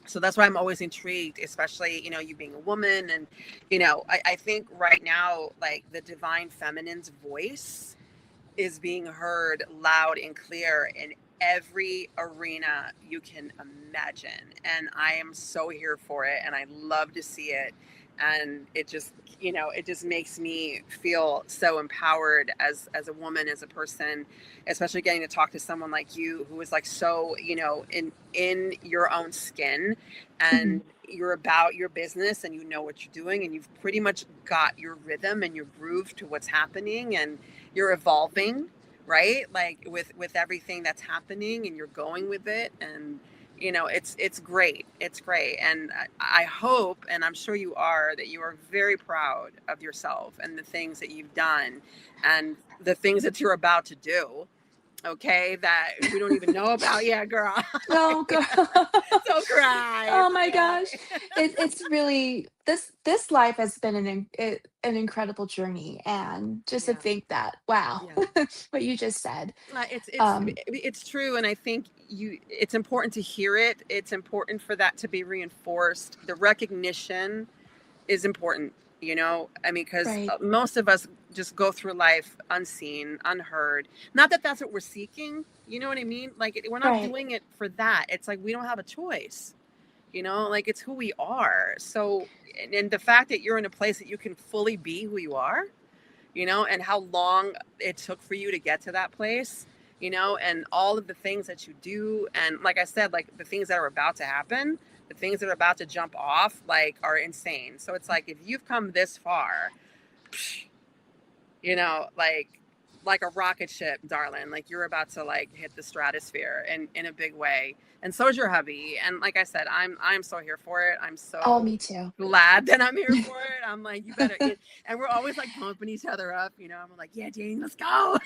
So that's why I'm always intrigued, especially, you being a woman. And, I think right now, like the divine feminine's voice is being heard loud and clear in every arena you can imagine. And I am so here for it. And I love to see it. And it just makes me feel so empowered as a woman, as a person, especially getting to talk to someone like you who is like so, in your own skin, Hmm. and you're about your business and you know what you're doing and you've pretty much got your rhythm and your groove to what's happening, and you're evolving, right, like with everything that's happening, and you're going with it. And it's great. It's great. And I hope, and I'm sure you are, that you are very proud of yourself and the things that you've done and the things that you're about to do, okay, that we don't even know about yet, girl. Oh, girl. Don't cry. Oh It's my gosh. okay. It's really this life has been an incredible journey, and just to Yeah. think that, wow, Yeah. what you just said. It's Um, it's true, and I think it's important to hear it. It's important for that to be reinforced. The recognition is important, I mean, because right, most of us just go through life unseen, unheard. Not that that's what we're seeking, you know what I mean? Like we're not right. doing it for that. It's like we don't have a choice, like it's who we are. So, and the fact that you're in a place that you can fully be who you are, and how long it took for you to get to that place, and all of the things that you do. And like I said, like the things that are about to happen, the things that are about to jump off, like are insane. So it's like, if you've come this far, like a rocket ship, darling. Like you're about to like hit the stratosphere in a big way. And so is your hubby. And like I said, I'm so here for it. I'm Oh, so me too. glad that I'm here for it. I'm like, you better and we're always like pumping each other up, I'm like, yeah, Jane, let's go.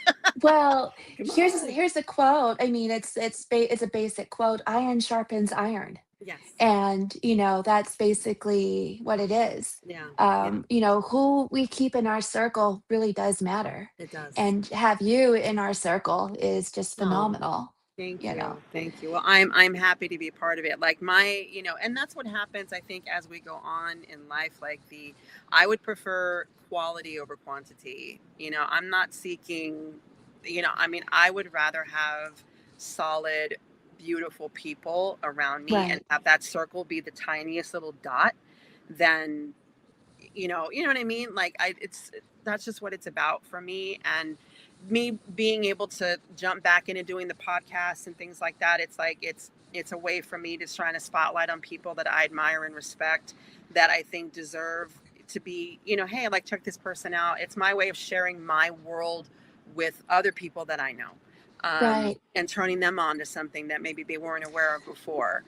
Well, Come here's on. here's the quote. I mean, it's a basic quote. Iron sharpens iron. Yes. And, that's basically what it is. Yeah. Yeah. Who we keep in our circle really does matter. It does. And have you in our circle is just Oh, phenomenal, thank you know. you. Thank you. Well, I'm happy to be a part of it. Like and that's what happens, I think, as we go on in life. I would prefer quality over quantity. I'm not seeking, I would rather have solid, beautiful people around me and Right. have that circle be the tiniest little dot than, you know what I mean? That's just what it's about for me. And me being able to jump back into doing the podcast and things like that, it's a way for me to shine a spotlight on people that I admire and respect, that I think deserve to be, hey, like, check this person out. It's my way of sharing my world with other people that I know, Right. and turning them on to something that maybe they weren't aware of before.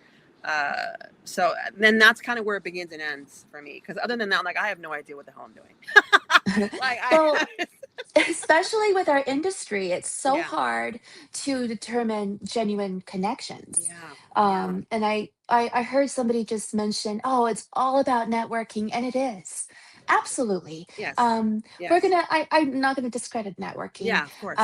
So then that's kind of where it begins and ends for me. Because other than that, like, I have no idea what the hell I'm doing. like Well, I, especially with our industry, it's so yeah, hard to determine genuine connections. yeah, yeah, And I heard somebody just mention, oh, it's all about networking, and it is. Absolutely. yes, yes, I'm not gonna discredit networking. yeah, of course,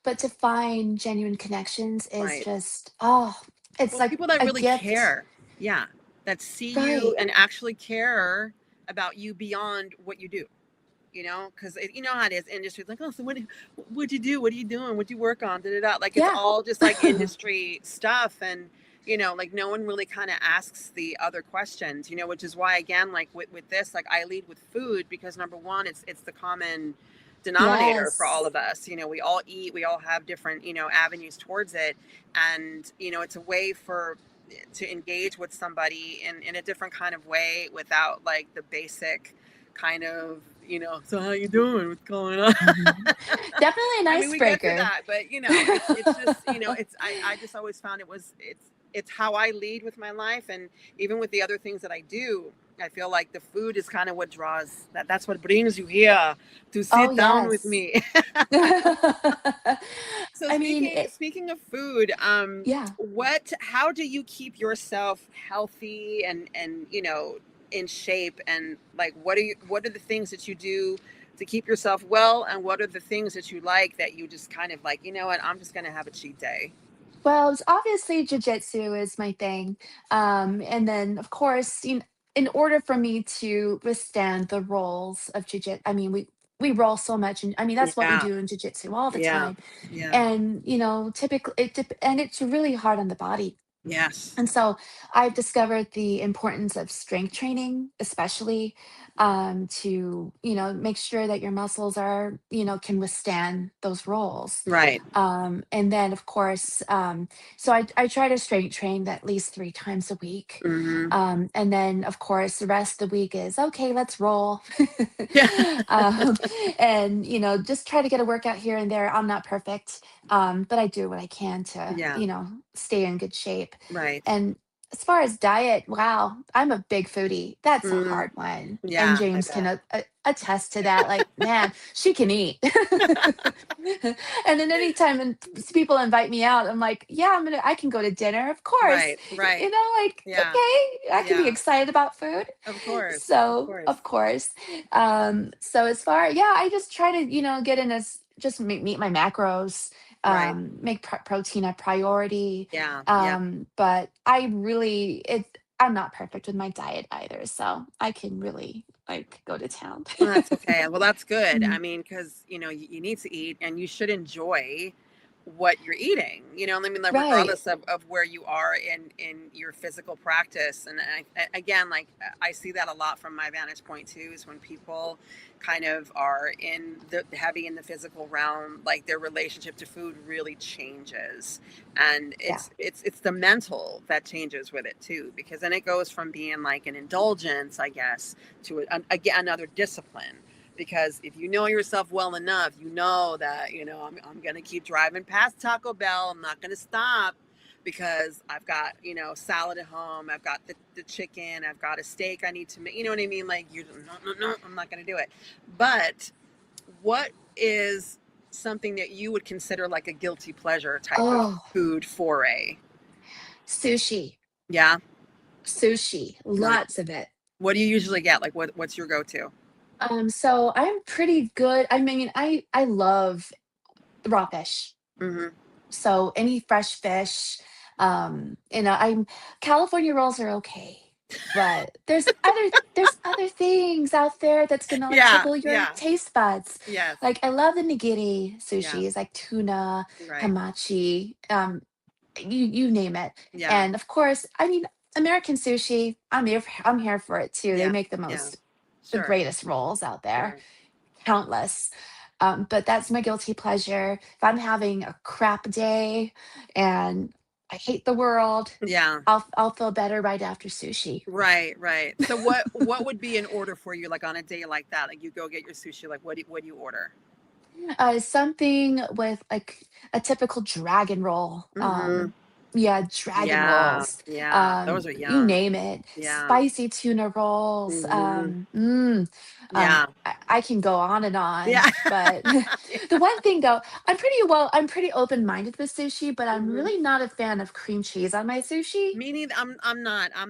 But to find genuine connections is right. just, oh, it's Well, like people that a really gift. care, yeah, that see you Right. and actually care about you beyond what you do. Because you know how it is, industry, like, oh, so what'd you do, what are you doing, what'd you work on, da, da, da. Like, it's Yeah. all just like industry stuff. And like, no one really kind of asks the other questions, which is why, again, like with this, like, I lead with food, because number one, it's the common denominator for all Yes. of us. We all eat, we all have different avenues towards it. And it's a way to engage with somebody in a different kind of way, without like the basic kind of, so how you doing, what's going on. Mhm. Definitely an I mean, we get to icebreaker. that, but it's just, I just always found it's how I lead with my life. And even with the other things that I do, I feel like the food is kind of what draws, that's what brings you here to Oh, sit down with yes. me. So I mean, speaking of food, yeah. how do you keep yourself healthy and in shape? And like, what are the things that you do to keep yourself well? And what are the things that you like, that you just kind of like, you know what, I'm just gonna have a cheat day? Well, it's obviously jujitsu is my thing. And then, of course, in order for me to withstand the roles of jujitsu, I mean, we roll so much, and I mean that's what we Yeah, do in jujitsu all the yeah, time. yeah, And typically, and it's really hard on the body. yes, And so I've discovered the importance of strength training, especially to, make sure that your muscles are, can withstand those rolls. right. And then, of course, so I try to strength train at least 3 times a week. Hmm. And then, of course, the rest of the week is okay, let's roll. Yeah, um, and, just try to get a workout here and there. I'm not perfect, but I do what I can to, yeah, stay in good shape. right. And as far as diet, wow, I'm a big foodie. That's a Mm, hard one. And yeah, I James can bet. attest to that. Like, man, she can eat. And then anytime people invite me out, I'm like, yeah, I can go to dinner, of course. Right, right. Like, Yeah, okay, I can be yeah, excited about food. of course, of So, course. of course. So as far, yeah, I just try to, get in as just meet my macros, Right. make protein a priority. Yeah, yeah. But I'm not perfect with my diet either, so I can really like go to town. Well, that's okay. Well, that's good. I Mhm. mean, because you need to eat, and you should enjoy what you're eating. I mean, like, Right. regardless of where you are in your physical practice. And again, like, I see that a lot from my vantage point too, is when people kind of are in the heavy in the physical realm, like, their relationship to food really changes. And Yeah. it's the mental that changes with it too, because then it goes from being like an indulgence, I guess, to again, another discipline. because if you know yourself well enough, you know that, I'm going to keep driving past Taco Bell. I'm not going to stop because I've got, salad at home. I've got the chicken. I've got a steak I need to make. You know what I mean? Like, no, I'm not going to do it. But what is something that you would consider like a guilty pleasure type of food foray? Sushi. Yeah. Sushi. Lots of it. What do you usually get? Like, what's your go-to? So I'm pretty good. I mean, I love raw fish. Mm-hmm. So any fresh fish, I'm California rolls are okay, but there's other things out there that's gonna like Yeah, tickle your yeah, taste buds. yes, Like I love the nigiri yeah, sushi. It's like tuna, right, hamachi, you name it. yeah, And of course, I mean American sushi. I'm here for it too. They yeah, make yeah, the sure, greatest rolls out there, sure, countless. But that's my guilty pleasure. If I'm having a crap day and I hate the world, yeah, I'll feel better right after sushi. right. So what would be in order for you, like on a day like that? Like you go get your sushi, like what do you order? Something with like a typical dragon roll. Mm-hmm. Yeah, dragon Yeah, rolls. yeah, those are You yum. name it. Yeah, Spicy tuna rolls. mm-hmm. Um, Yeah, I can go on and on, yeah, but yeah. the one thing though, I'm pretty open-minded with sushi, but I'm Mm-hmm. really not a fan of cream cheese on my sushi. Me neither. I'm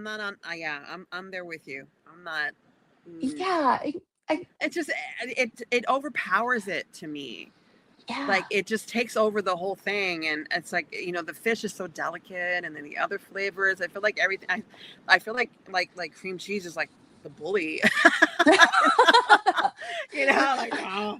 not on. Yeah, I'm there with you. I'm not. Mm, Yeah, I it just it overpowers it to me. yeah. Like it just takes over the whole thing, and it's like the fish is so delicate, and then the other flavors. I feel like everything. I feel like cream cheese is like the bully. Like oh,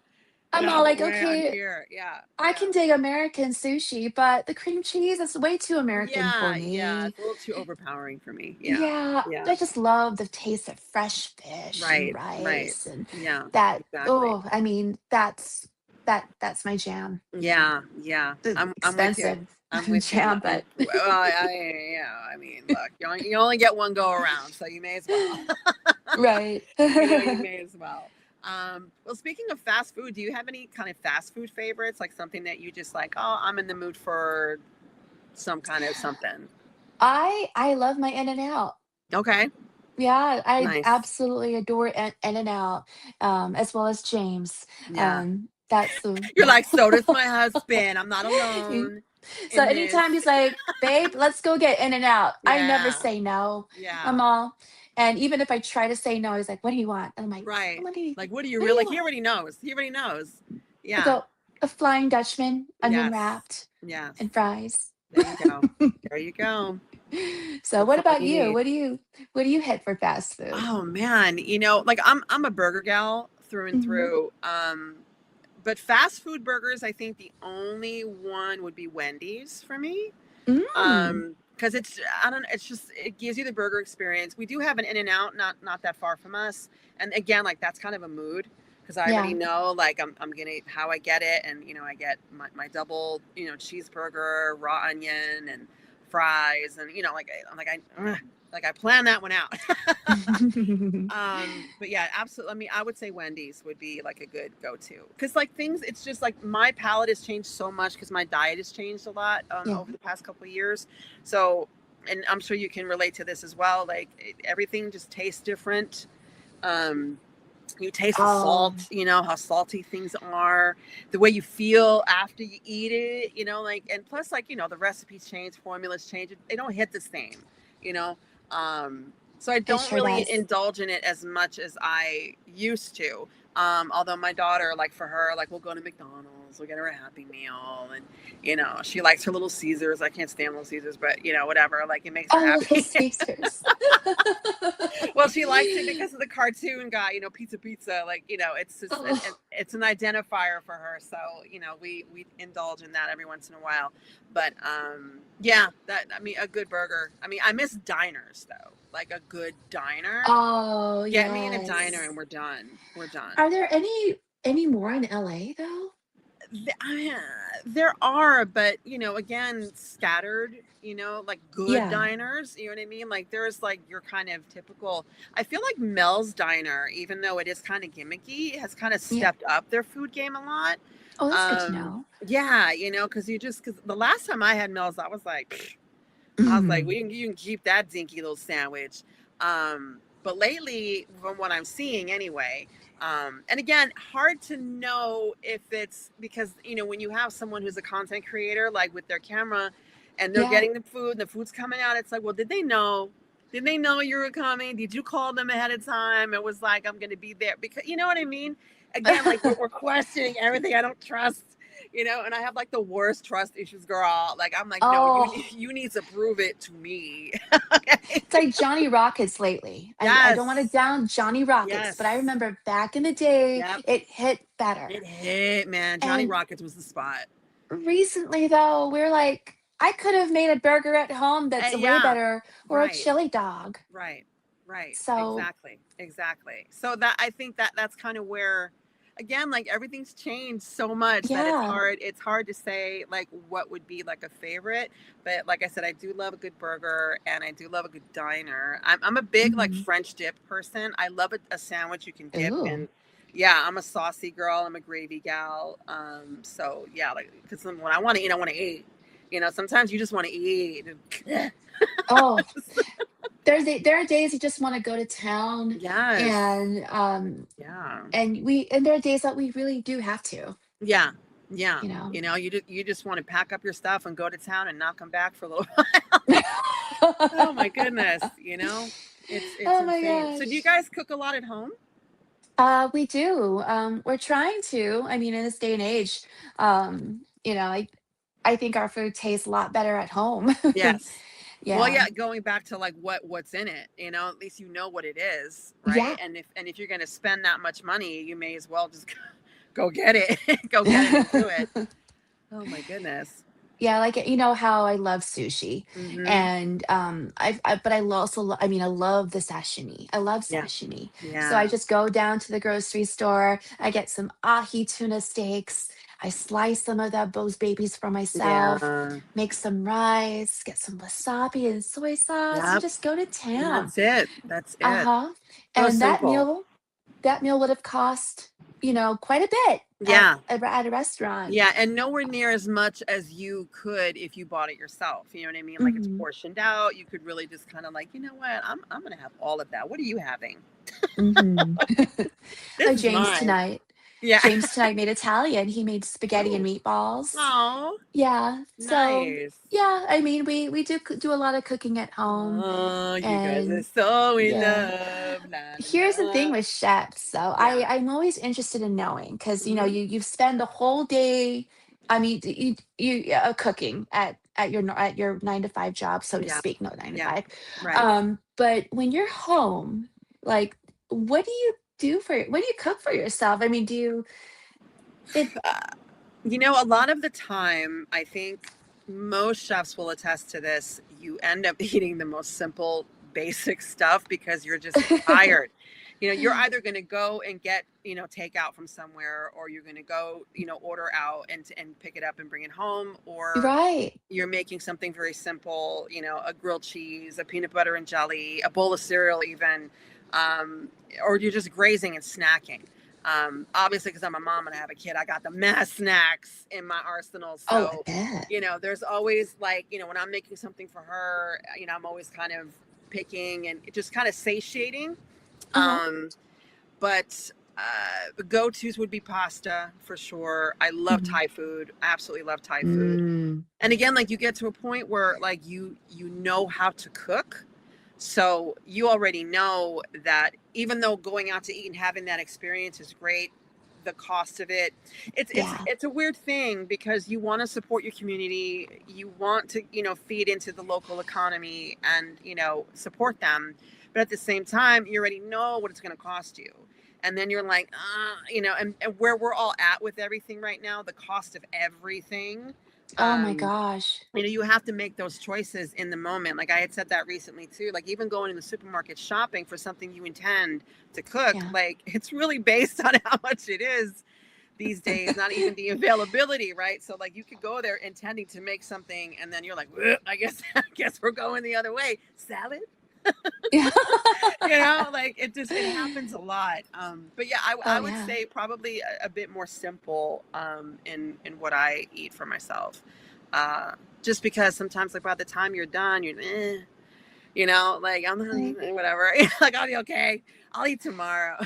get I'm out all of like, the way. I'm okay, here. Yeah, I yeah, can dig American sushi, but the cream cheese is way too American for yeah. me. It's a little too overpowering for me. Yeah, Yeah, yeah. I just love the taste of fresh fish and Right. rice and Yeah, that. exactly. Oh, I mean, that's my jam. Yeah, yeah. The I'm with you. expensive I'm with you. jam, but Well, I mean, look, you only get one go around, so you may as well. right. You may as well. Well, speaking of fast food, do you have any kind of fast food favorites? Like something that you just like, oh, I'm in the mood for some kind of something. I love my In and Out. Okay, Yeah, I nice. absolutely adore In and Out, as well as James. Yeah. That's the You're like, so does my husband. I'm not alone So in this. anytime he's like, "Babe, let's go get In and Out," I never Yeah, say no. yeah. I'm all, and even if I try to say no, he's like, "What do you want?" And I'm like, Right. "What do you Like, what do you what do really, you like, he want?" already knows. He already knows. I Yeah. go, "A Flying Dutchman, onion Yes. wrapped, Yes. and fries." There you go. There you go. So That's what all about you you? need. What do you hit for fast food? Oh man, like I'm a burger gal through and Mhm. through. But fast food burgers, I think the only one would be Wendy's for me. Mm. Because I don't know, it's just it gives you the burger experience. We do have an In and Out not that far from us, and again, like that's kind of a mood because I already Yeah. know like I'm gonna how I get it, and I get my double cheeseburger, raw onion, and fries, and I plan that one out. But yeah, absolutely. I mean, I would say Wendy's would be like a good go-to because like things, it's just like my palate has changed so much because my diet has changed a lot Yeah. over the past couple of years. So, and I'm sure you can relate to this as well. Like everything just tastes different. Um, you taste the Oh, salt, how salty things are, the way you feel after you eat it, and plus like, the recipes change, formulas change, they don't hit the same, you know. So I it don't sure really does. indulge in it as much as I used to. Although my daughter, like for her, like we'll go to McDonald's, we'll get her a Happy Meal, and she likes her Little Caesars. I can't stand Little Caesars, but whatever, like it makes her Oh, Little happy. Caesars. Well, she likes it because of the cartoon guy, pizza, like, it's just Oh, it's an identifier for her. So, we indulge in that every once in a while. But yeah, I mean a good burger. I mean, I miss diners though. Like a good diner. oh, Get me in a diner yes. and we're done. We're done. Are there any more in LA though? There are, but again, scattered. Like good Yeah. diners. You know what I mean? Like there's like your kind of typical. I feel like Mel's Diner, even though it is kind of gimmicky, has kind of Yeah. stepped up their food game a lot. Oh, that's good to know. Yeah, because the last time I had Mel's, I was like, pfft, Mhm. you can keep that dinky little sandwich. But lately, from what I'm seeing anyway, and again, hard to know if it's because, when you have someone who's a content creator, like with their camera and they're Yeah. getting the food and the food's coming out, it's like, well, did they know? Did they know you were coming? Did you call them ahead of time? It was like, I'm going to be there because, you know what I mean? Again, like we're questioning everything. I don't trust, and I have like the worst trust issues, girl. Like, I'm like, no, Oh, you need to prove it to me. it's like Johnny Rockets lately. I don't want to Yes. down Johnny Rockets, but I Yes. remember back in the day, Yep. it hit better. It hit, man. Johnny And Rockets was the spot. recently, though, we're like, I could have made a burger at home that's way Yeah. better, or a Right. chili dog. Right. Right. So, Exactly. Exactly. So that I think that's kind of where, again, like everything's changed so much that yeah. it's hard to say like what would be like a favorite. But like I said, I do love a good burger and I do love a good diner. I'm a big like Mhm. French dip person. I love a sandwich you can dip Ooh. in. Yeah, I'm a saucy girl. I'm a gravy gal. So yeah, like because when I want to eat, I want to eat. Sometimes you just want to eat. Oh, there are days you just want to go to town, Yes. and Yeah. and there are days that we really do have to, Yeah. Yeah. you know. You just want to pack up your stuff and go to town and not come back for a little. Oh my goodness. It's Oh my insane. So do you gosh. guys cook a lot at home? We do. We're trying to. I mean, in this day and age, I think our food tastes a lot better at home. Yes. Well, Yeah. yeah, going back to like what's in it, at least you know what it is, right? Yeah. And if you're going to spend that much money, you may as well just go get it. Go get it and do it. Oh my goodness. Yeah, like, you know how I love sushi, Mhm. and, but I also I mean, I love the sashimi. I love Yeah. sashimi. So I Yeah. just go down to the grocery store, I get some ahi tuna steaks, I slice some of those babies for myself, Yeah. make some rice, get some wasabi and soy sauce, and Yep. just go to And town. that's it. That's it. Uh-huh, So and simple. that meal would have cost, quite a bit Yeah. at a restaurant. Yeah, and nowhere near as much as you could if you bought it yourself. You know what I mean? Like it's Mhm, portioned out. You could really just kind of like, you know what? I'm gonna have all of that. What are you having? mhm. This Oh, is mine. Yeah. James tonight made Italian. He made spaghetti and Oh, meatballs. oh, Yeah, so, nice. yeah, I mean, we do a lot of cooking at home, Oh, you guys are and so in yeah. love. La, Here's the la, thing la. with chefs, so Yeah. I'm always interested in knowing, because Hmm. you spend the whole day, I mean, cooking at your 9 to 5 job, so to Yeah. speak, no 9 to Yeah. 5. Right. But when you're home, like, what do you cook for yourself? I mean, do you it A lot of the time, I think most chefs will attest to this. You end up eating the most simple, basic stuff because you're just tired. You're either going to go and get, takeout from somewhere, or you're going to go, order out and pick it up and bring it home, or Right. you're making something very simple, a grilled cheese, a peanut butter and jelly, a bowl of cereal, even, um, or you're just grazing and snacking. Obviously, because I'm a mom and I have a kid, I got the mass snacks in my arsenal. Oh, I So, bet. there's always like, when I'm making something for her, I'm always kind of picking and just kind of satiating. Uh-huh. Um, but go-tos would be pasta for sure. I love Mhm. Thai food. Absolutely love Thai food. Mm. And again, like you get to a point where like you know how to cook. So you already know that even though going out to eat and having that experience is great, the cost of it, it's it's Yeah. it's a weird thing because you want to support your community, you want to, feed into the local economy and, support them. But at the same time, you already know what it's going to cost you. And then you're like, and where we're all at with everything right now, the cost of everything. Oh my Um, gosh. you have to make those choices in the moment. Like I had said that recently too. Like even going in the supermarket shopping for something you intend to cook, Yeah. like it's really based on how much it is these days, not even the availability, right? So like you could go there intending to make something and then you're like, I guess we're going the other way. Salad? Yeah. Like it happens a lot. But yeah, I Oh would yeah. say probably a bit more simple in what I eat for myself. Just because sometimes like by the time you're done, like I'm not eating whatever. Like I'll be okay. I'll eat tomorrow.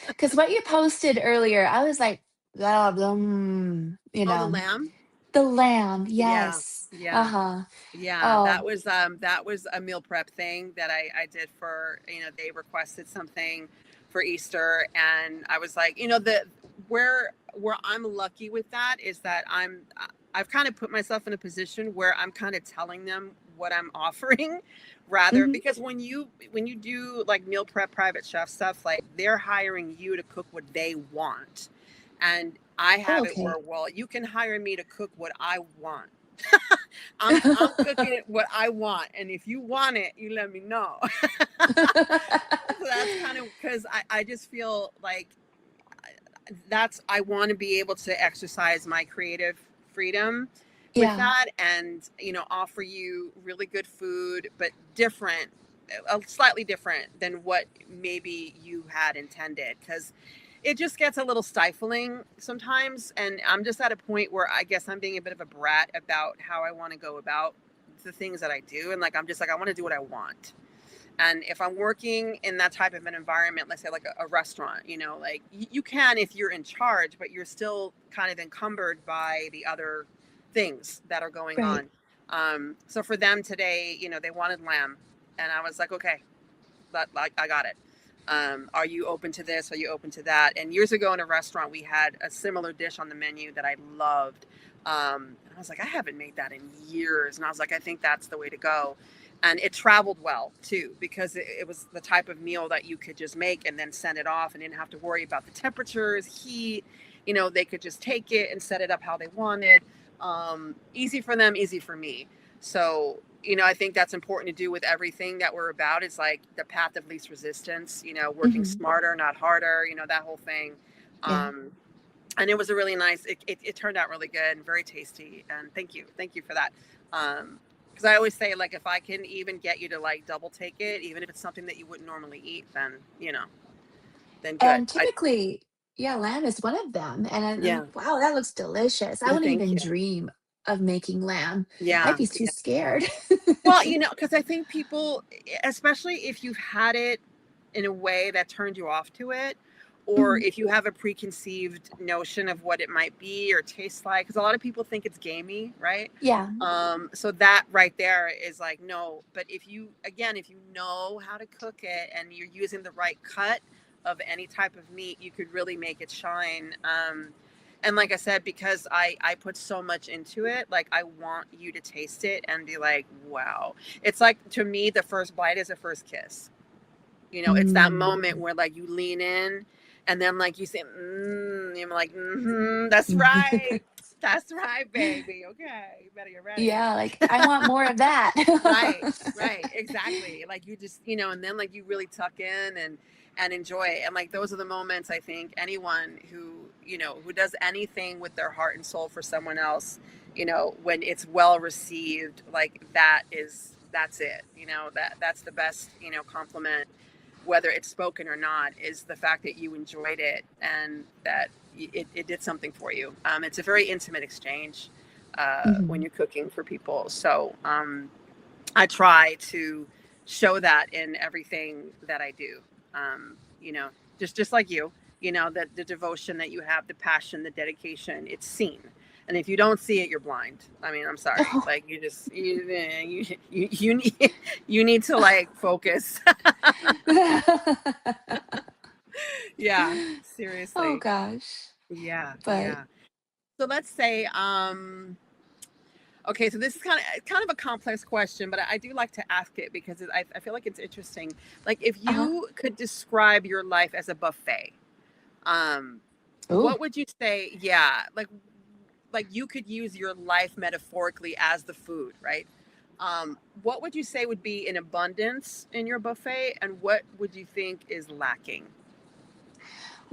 Because what you posted earlier, I was like, Oh, the lamb? the lamb. Yeah. Yes. Yeah. Uh-huh. Yeah, Oh. that was a meal prep thing that I did for, they requested something for Easter and I was like, the where I'm lucky with that is that I've kind of put myself in a position where I'm kind of telling them what I'm offering rather Mhm. because when you do like meal prep private chef stuff, like they're hiring you to cook what they want. And I Oh, have it where, okay. well, you can hire me to cook what I want. I'm cooking it what I want, and if you want it, you let me know. So that's kind of because I just feel like I want to be able to exercise my creative freedom with Yeah. that, and offer you really good food, but different, slightly different than what maybe you had intended, because it just gets a little stifling sometimes. And I'm just at a point where I guess I'm being a bit of a brat about how I want to go about the things that I do. And like, I'm just like, I want to do what I want. And if I'm working in that type of an environment, let's say like a restaurant, like you can if you're in charge, but you're still kind of encumbered by the other things that are going Right. on. So for them today, they wanted lamb. And I was like, okay, like I got it. Are you open to this? Are you open to that? And years ago in a restaurant, we had a similar dish on the menu that I loved. And I was like, I haven't made that in years. And I was like, I think that's the way to go. And it traveled well too, because it was the type of meal that you could just make and then send it off and didn't have to worry about the temperatures, heat. They could just take it and set it up how they wanted. Easy for them, easy for me. So, I think that's important to do with everything that we're about. It's like the path of least resistance, working Mhm. smarter, not harder, that whole thing. Yeah. And it was a really nice, it turned out really good and very tasty. And thank you. Thank you for that. Because I always say, like, if I can even get you to like double take it, even if it's something that you wouldn't normally eat, then good. And typically, yeah, lamb is one of them, and Yeah. wow, that looks delicious. I wouldn't Thank even you. dream of making lamb. I'd Yeah. be too scared. Well, because I think people, especially if you've had it in a way that turned you off to it, or Mhm. if you have a preconceived notion of what it might be or taste like, because a lot of people think it's gamey, right? Yeah. So that right there is like, no, but if you know how to cook it and you're using the right cut of any type of meat, you could really make it shine. And like I said, because I put so much into it, like I want you to taste it and be like, wow. It's like, to me, the first bite is a first kiss. It's that moment Mm. where like you lean in and then like you say, you're like, that's right. That's right, baby. Okay, you better get ready. Yeah, like, I want more of that. Right, right, exactly. Like you just, and then like you really tuck in and enjoy it. And like those are the moments I think anyone who does anything with their heart and soul for someone else, when it's well received, like that's it. That's the best, compliment, whether it's spoken or not, is the fact that you enjoyed it and that it did something for you. It's a very intimate exchange when Mhm. you're cooking for people. So I try to show that in everything that I do. Um, you know, just like you, that the devotion that you have, the passion, the dedication, it's seen. And if you don't see it, you're blind. I mean, I'm sorry. Like you need you need to like focus. Yeah, Oh seriously. gosh. Yeah, But yeah. So let's say okay, so this is kind of a complex question, but I do like to ask it because I feel like it's interesting. Like, if uh-huh. you could describe your life as a buffet, um, Ooh. what would you say? Yeah, like you could use your life metaphorically as the food, right? What would you say would be in abundance in your buffet, and what would you think is lacking?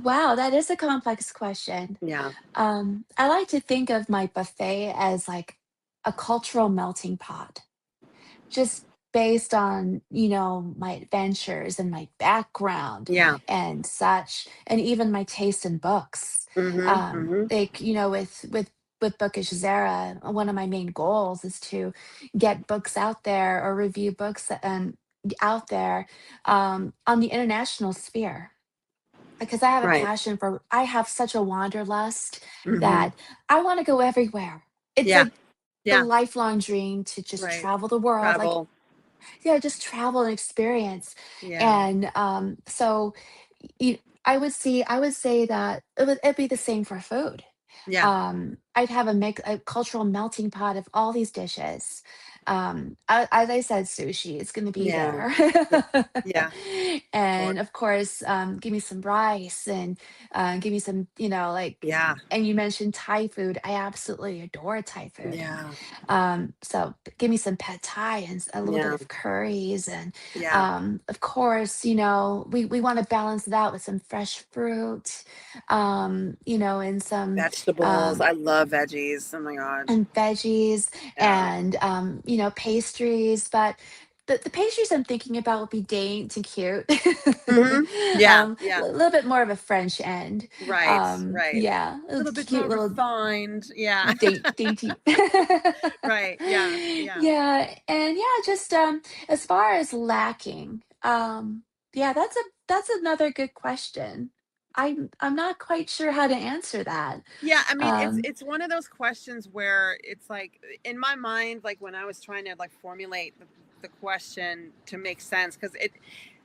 Wow, that is a complex question. Yeah. I like to think of my buffet as like a cultural melting pot, just based on, my adventures and my background Yeah. and such, and even my taste in books. Mhm. Mhm. Like, with Bookish Zara, one of my main goals is to get books out there or review books out there on the international sphere, because Right. I have such a wanderlust Mhm. that I want to go everywhere. It's Yeah. like the Yeah. lifelong dream to just Right. travel the world, like, Travel. yeah, just travel and experience. Yeah. And so I would say that it'd be the same for food. Yeah. I'd have a cultural melting pot of all these dishes. As I said, sushi is going to be Yeah. there, Yeah. Yeah. Of course. and of course, give me some rice and give me some, like. Yeah. And you mentioned Thai food. I absolutely adore Thai food. Yeah. So give me some pad thai and a little bit Yeah. of curries, and Yeah. of course, we want to balance it out with some fresh fruit, and some Vegetables. um, I love veggies. Oh my god. and veggies Yeah. and pastries. But the pastries I'm thinking about would be dainty and cute. Mhm. Yeah. A Yeah. little bit more of a French end. Right. Right. Yeah, A little bit more cute little refined. Yeah. dainty. Right. Yeah. Yeah. Yeah, and yeah, just as far as lacking, yeah, that's another good question. I'm not quite sure how to answer that. Yeah, I mean, it's Um, it's one of those questions where it's like in my mind, like when I was trying to like formulate the question to make sense, because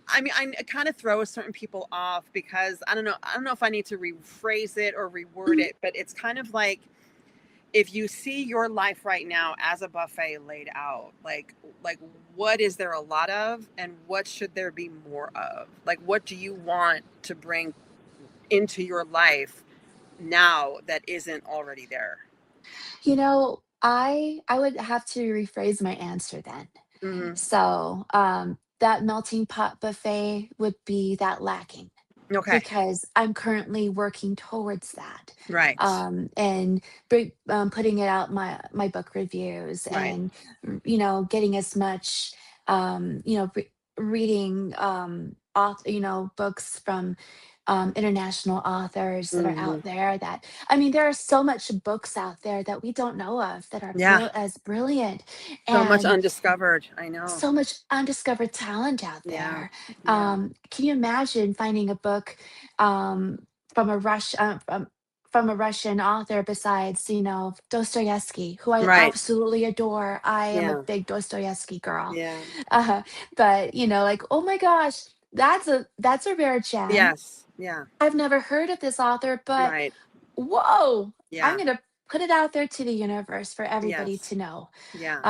I mean, it kind of throws certain people off because I don't know if I need to rephrase it or reword mhm. it, but it's kind of like if you see your life right now as a buffet laid out, like what is there a lot of, and what should there be more of? Like, what do you want to bring into your life now that isn't already there? I would have to rephrase my answer then. Hmm. So, that melting pot buffet would be that lacking, Okay. because I'm currently working towards that. Right. And putting it out my book reviews, Right. and getting as much reading books from international authors that are Hmm. out there. That I mean, there are so much books out there that we don't know of that are Yeah. as brilliant, So much and undiscovered. I know. so much undiscovered talent out Yeah. there. Yeah. Can you imagine finding a book um, from a from a Russian author besides, Dostoevsky, who I Right. absolutely adore. I am a Yeah. big Dostoevsky girl. Yeah. Uh, but like, oh my gosh, that's a rare gem. Yes. Yeah. I've never heard of this author, but Right. whoa, I'm Yeah. gonna put it out there to the universe for everybody Yes. to know. Yeah.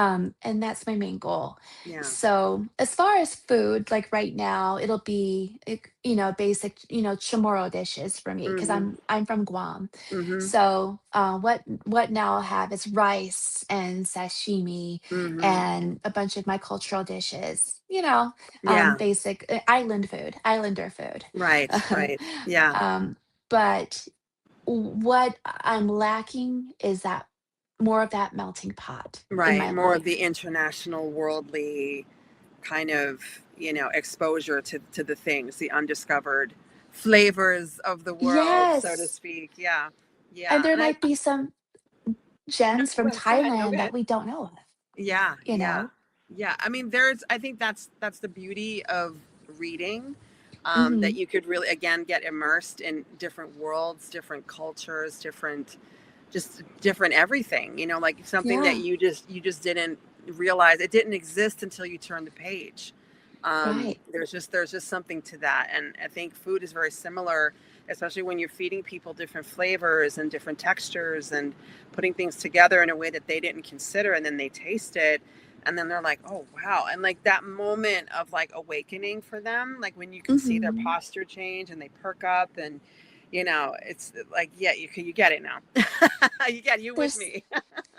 And that's my main goal. Yeah. So as far as food, like right now, it'll be basic, Chamorro dishes for me, because Hmm. I'm from Guam. Hmm. So what now I'll have is rice and sashimi Hmm. and a bunch of my cultural dishes. Yeah. Basic island food, islander food. Right. Right. Yeah. um, but what I'm lacking is that more of that melting pot in Right. my More of the life. international, worldly kind of, exposure to the things, the undiscovered flavors of the world, so to Yes. speak. Yeah. And Yeah. there And I, might be some no, gems from go ahead. No, go Thailand that ahead. we don't know of, Yeah. you Yeah. know? Yeah. I mean, I think that's the beauty of reading. That Mhm. you could really, again, get immersed in different worlds, different cultures, just different everything, like something that Yeah, you just didn't realize it didn't exist until you turned the page. right. There's just something to that, and I think food is very similar, especially when you're feeding people different flavors and different textures and putting things together in a way that they didn't consider, and then they taste it, and then they're like, oh wow, and like that moment of like awakening for them, like when you can see their Mhm. posture change and they perk up, and it's like, yeah, you get it now. You with There's me.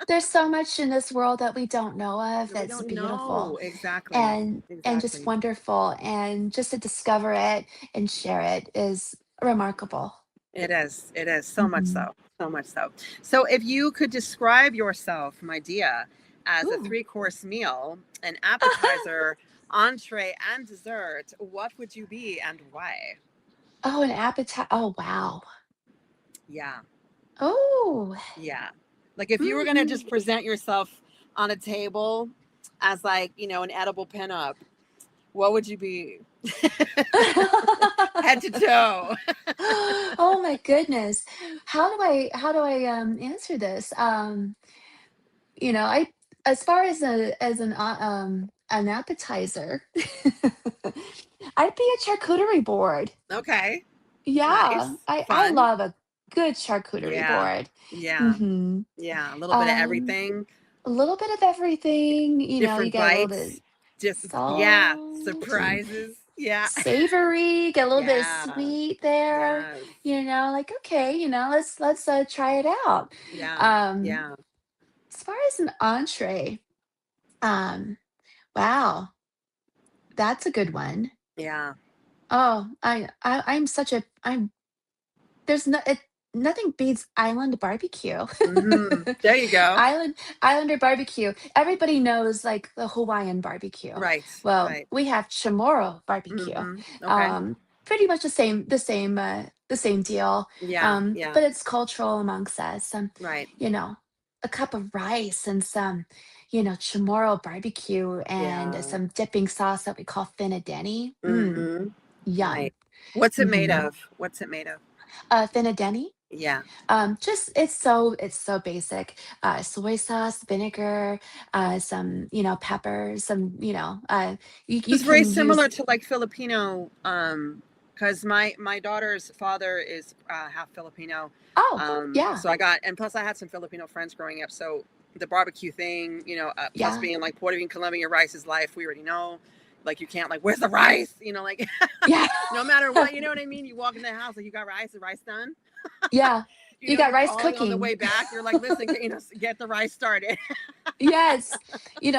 there's so much in this world that we don't know of We that's don't know. beautiful Exactly. and just Exactly. wonderful, and just to discover it and share it is remarkable. It is. It is so much Mm-hmm. so. So much so. So if you could describe yourself, my dear, as a Ooh. 3-course meal, an appetizer, entree, and dessert, what would you be and why? Oh, an appetite. Oh, wow. Yeah. Oh. Yeah. Like if you were going to Mm-hmm. just present yourself on a table as like, an edible pinup, what would you be? Head to toe. Oh my goodness. How do I answer this? I as far as an appetizer, I'd be a charcuterie board. Okay. Nice. Yeah, I Fun. love a good charcuterie Yeah. board. Yeah. Mhm. Yeah. A little bit of Um, everything. a little bit of everything, you Different get a little bit bites. of Just, yeah. salt and Surprises. Yeah. savory, get a little bit of Yeah. sweet there, Yes. like, okay, let's try it out. Yeah. Um, Yeah. as far as an entree, um, wow, that's a good one. Yeah. Oh, I'm there's no it nothing beats island barbecue. There you go. Islander barbecue. Everybody knows like the Hawaiian barbecue. Right. Well, Right. we have Chamorro BBQ. Okay. Pretty much the same deal. Yeah. Yeah. But it's cultural amongst us. Right. You know, a cup of rice and some, Chamorro barbecue and Yeah. some dipping sauce that we call finadeni. Mm-hmm. Right. Yum. What's it made Mm-hmm. of? What's it made of? Finadeni. Yeah. Just it's so basic. Soy sauce, vinegar, some peppers, some you It's very can similar use. to like Filipino, because my daughter's father is half Filipino. Oh yeah, So I got, and plus I had some Filipino friends growing up. So the barbecue thing, plus yeah, being like Puerto Rican, Colombian, rice is life. We already know. Like you can't like, where's the rice? Like yeah, no matter what, you know what I mean? You walk in the house, like you got rice, the rice done. yeah. You got You're rice calling on the way cooking. back. You're like, listen, get the rice started. Yes,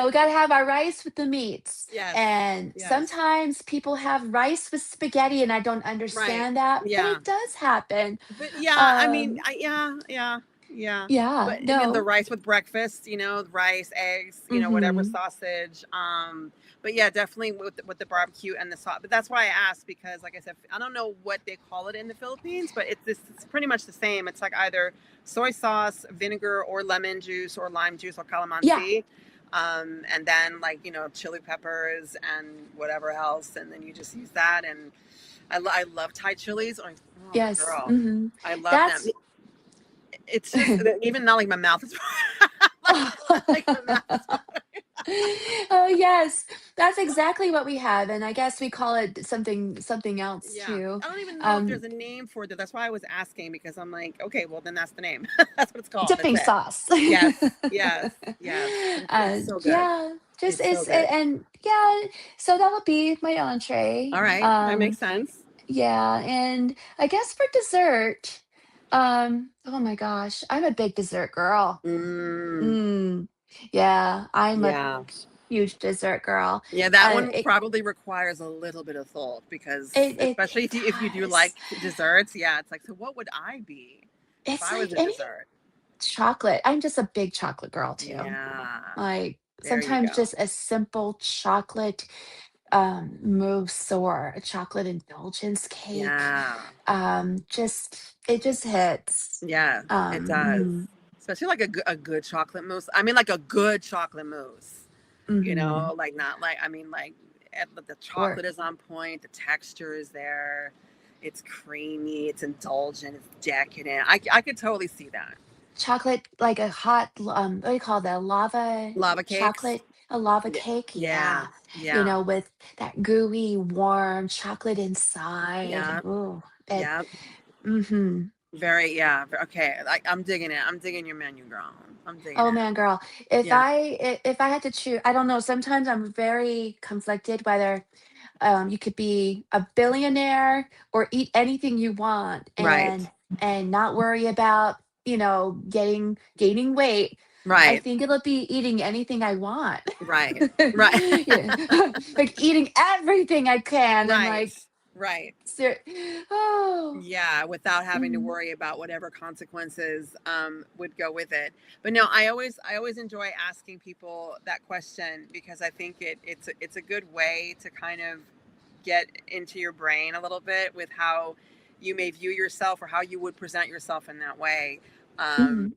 we gotta have our rice with the meats. Yes. And Yes. sometimes people have rice with spaghetti, and I don't Right. understand that, but Yeah. it does happen. But yeah, I mean, Um, yeah. yeah, But and then the no. rice with breakfast, rice, eggs, whatever Mm-hmm. sausage. But yeah, definitely with the barbecue and the sauce. But that's why I asked because, like I said, I don't know what they call it in the Philippines, but it's pretty much the same. It's like either soy sauce, vinegar, or lemon juice, or lime juice, or Yeah, calamansi. And then like chili peppers and whatever else, and then you just use that. And I love Thai chilies. Oh, yes. girl, Mm-hmm. I love them. That's It's just even not like my mouth is like my mouth is Oh, yes. That's exactly what we have, and I guess we call it something else yeah. too. I don't even know if Um, there's a name for it. That's why I was asking because I'm like, okay, well then that's the name. That's what it's called. That's dipping it. sauce. Yes, yes, yes. It's so good. Yeah, just It's so good. and yeah, so that'll be my entree. All right, that makes sense. Yeah, and I guess for dessert, oh my gosh, I'm a big dessert girl. Mm, Mm, yeah, I'm a yeah, huge dessert girl. yeah. That Uh, one it probably requires a little bit of thought because it especially if you do does. like desserts, yeah, it's like so. What would I be if It's I was like a any dessert? chocolate. I'm just a big chocolate girl too. Yeah, Like there you sometimes go. just a simple chocolate mousse or a chocolate indulgence cake. Yeah. Just it just hits. Yeah, it does. Mhm, Especially like a good chocolate mousse. I mean, like a good chocolate mousse. mhm. Like not like I mean, like the Or chocolate is on point. The texture is there. It's creamy. It's indulgent. It's decadent. I could totally see that. chocolate, like a hot, what do you call that? Lava Lava cakes. chocolate, a lava Yeah. cake? Yeah. Yeah. Yeah. With that gooey, warm chocolate inside. Yeah. Ooh, Yeah. mm-hmm. Very. Yeah. Okay. Like I'm digging it. I'm digging your menu, girl. I'm digging Oh it. man, girl. If Yeah. I had to choose, I don't know. Sometimes I'm very conflicted whether you could be a billionaire or eat anything you want Right. and not worry about, gaining weight. I Right. think it'll be eating anything I want. Right. Right. Yeah. Like eating everything I can and Right. like Right. Oh. Yeah, without having to worry about whatever consequences would go with it. But no, I always enjoy asking people that question because I think it's a good way to kind of get into your brain a little bit with how you may view yourself or how you would present yourself in that way. Mhm.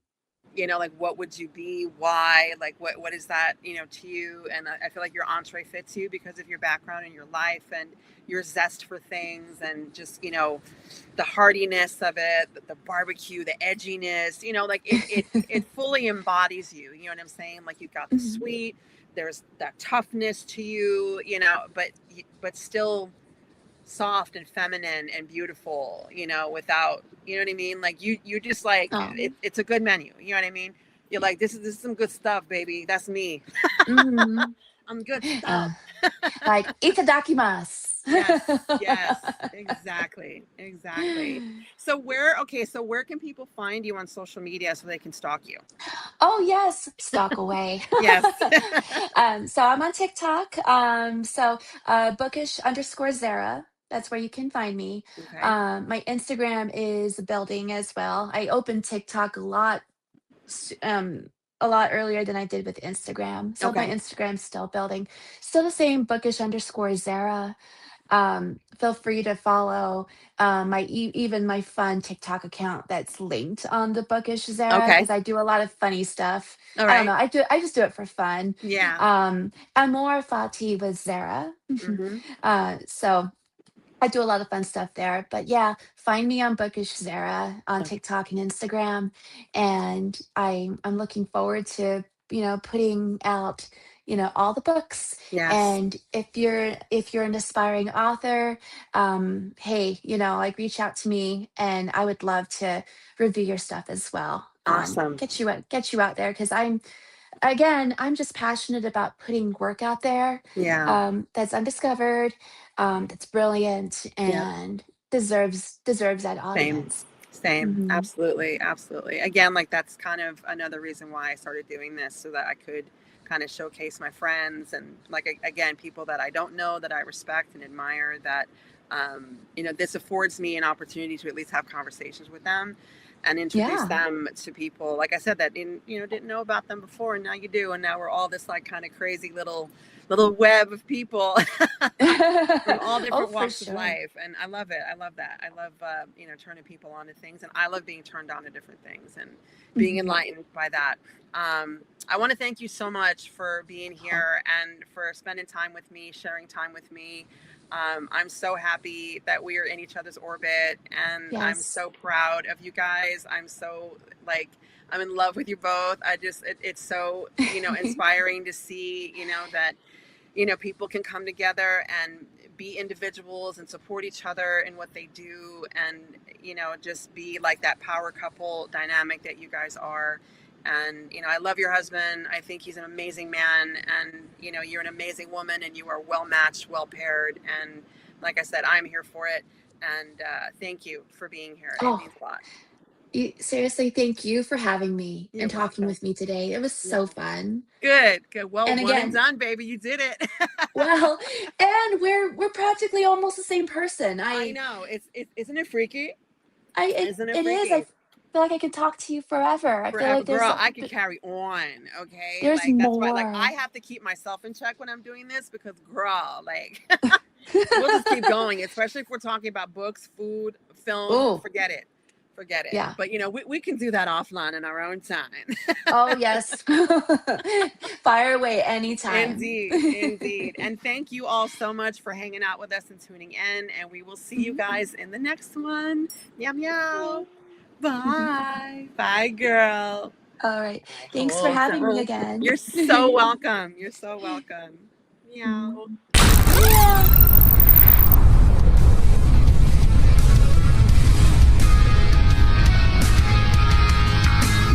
Like what would you be? Why? Like what is that, to you? And I feel like your entree fits you because of your background and your life and your zest for things and just, the heartiness of it, the barbecue, the edginess, like it fully embodies you. You know what I'm saying? Like you've got the Mhm. sweet, there's that toughness to you, but still soft and feminine and beautiful, without, you know what I mean? Like you just like Oh. it's a good menu. You know what I mean? You're like, this is some good stuff, baby. That's me. Mhm. I'm good stuff. Like itadakimasu. Yes, exactly. So where can people find you on social media so they can stalk you? Oh yes, stalk away. Yes. So I'm on TikTok. Bookish_Zarah. That's where you can find me. Okay. My Instagram is building as well. I opened TikTok s- um, a lot earlier than I did with Instagram. So my Okay. Instagram's still building. Still the same Bookish_Zarah. Feel free to follow even my fun TikTok account that's linked on the Bookish Zara Okay. because I do a lot of funny stuff. All I don't know. right. I just do it for fun. Yeah. Amor Fati with Zara. Mm-hmm. So I do a lot of fun stuff there. But yeah, find me on Bookish Zara on Okay. TikTok and Instagram. And I'm looking forward to, putting out, all the books. Yes. And if you're an aspiring author, hey, like reach out to me and I would love to review your stuff as well. Awesome. Get you out there because I'm just passionate about putting work out there Yeah. that's undiscovered, that's brilliant, Yep. and deserves that Same. audience. Same. Hmm. Absolutely. Absolutely. Again, like that's kind of another reason why I started doing this so that I could kind of showcase my friends and like again people that I don't know that I respect and admire that this affords me an opportunity to at least have conversations with them and introduce Yeah. them to people like I said that didn't know about them before and now you do and now we're all this like kind of crazy little web of people from all Oh, different for walks of sure. life. And I love it. I love that. I love, turning people on to things. And I love being turned on to different things and being Mhm. enlightened by that. I want to thank you so much for being Oh, here and for spending time with me, sharing time with me. I'm so happy that we are in each other's orbit and I'm yes. so proud of you guys. I'm in love with you both. It's so, inspiring to see, that people can come together and be individuals and support each other in what they do and just be like that power couple dynamic that you guys are. And I love your husband. I think he's an amazing man and you're an amazing woman and you are well matched, well paired, and like I said, I'm here for it. And thank you for being here. It Oh, means a lot. seriously, thank you for having me You're and talking welcome. with me today. It was Yeah. so fun. Good. Well, And one and again, done, baby. You did it. well, and we're practically almost the same person. I know. Isn't it freaky? It Isn't it it is. I freaky? feel like I can talk to you forever. I feel Forever, like girl, I could carry on. Okay, there's like that's why, like I more. have to keep myself in check when I'm doing this because, girl, like we'll just keep going. Especially if we're talking about books, food, film. Oh, Forget it. yeah. But we can do that offline in our own time. Oh, yes. Fire away anytime. Indeed. And thank you all so much for hanging out with us and tuning in. And we will see you Mhm. guys in the next one. Meow meow. Bye. Bye, girl. All right. I Thanks for hold having me several. again. You're so welcome. You're so welcome. Meow. Yeah.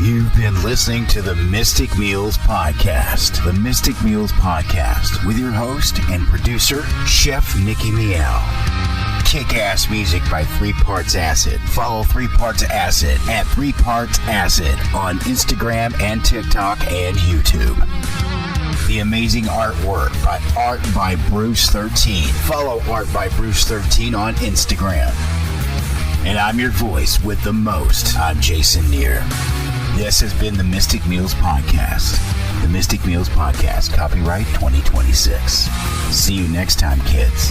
You've been listening to the Mystic Meals Podcast. The Mystic Meals Podcast with your host and producer, Chef Nikki Meow. Kick-ass music by 3 Parts Acid. Follow 3 Parts Acid at 3 Parts Acid on Instagram and TikTok and YouTube. The amazing artwork by Art by Bruce 13. Follow Art by Bruce 13 on Instagram. And I'm your voice with the most. I'm Jason Neer. This has been the Mystic Meals Podcast. The Mystic Meals Podcast, copyright 2026. See you next time, kids.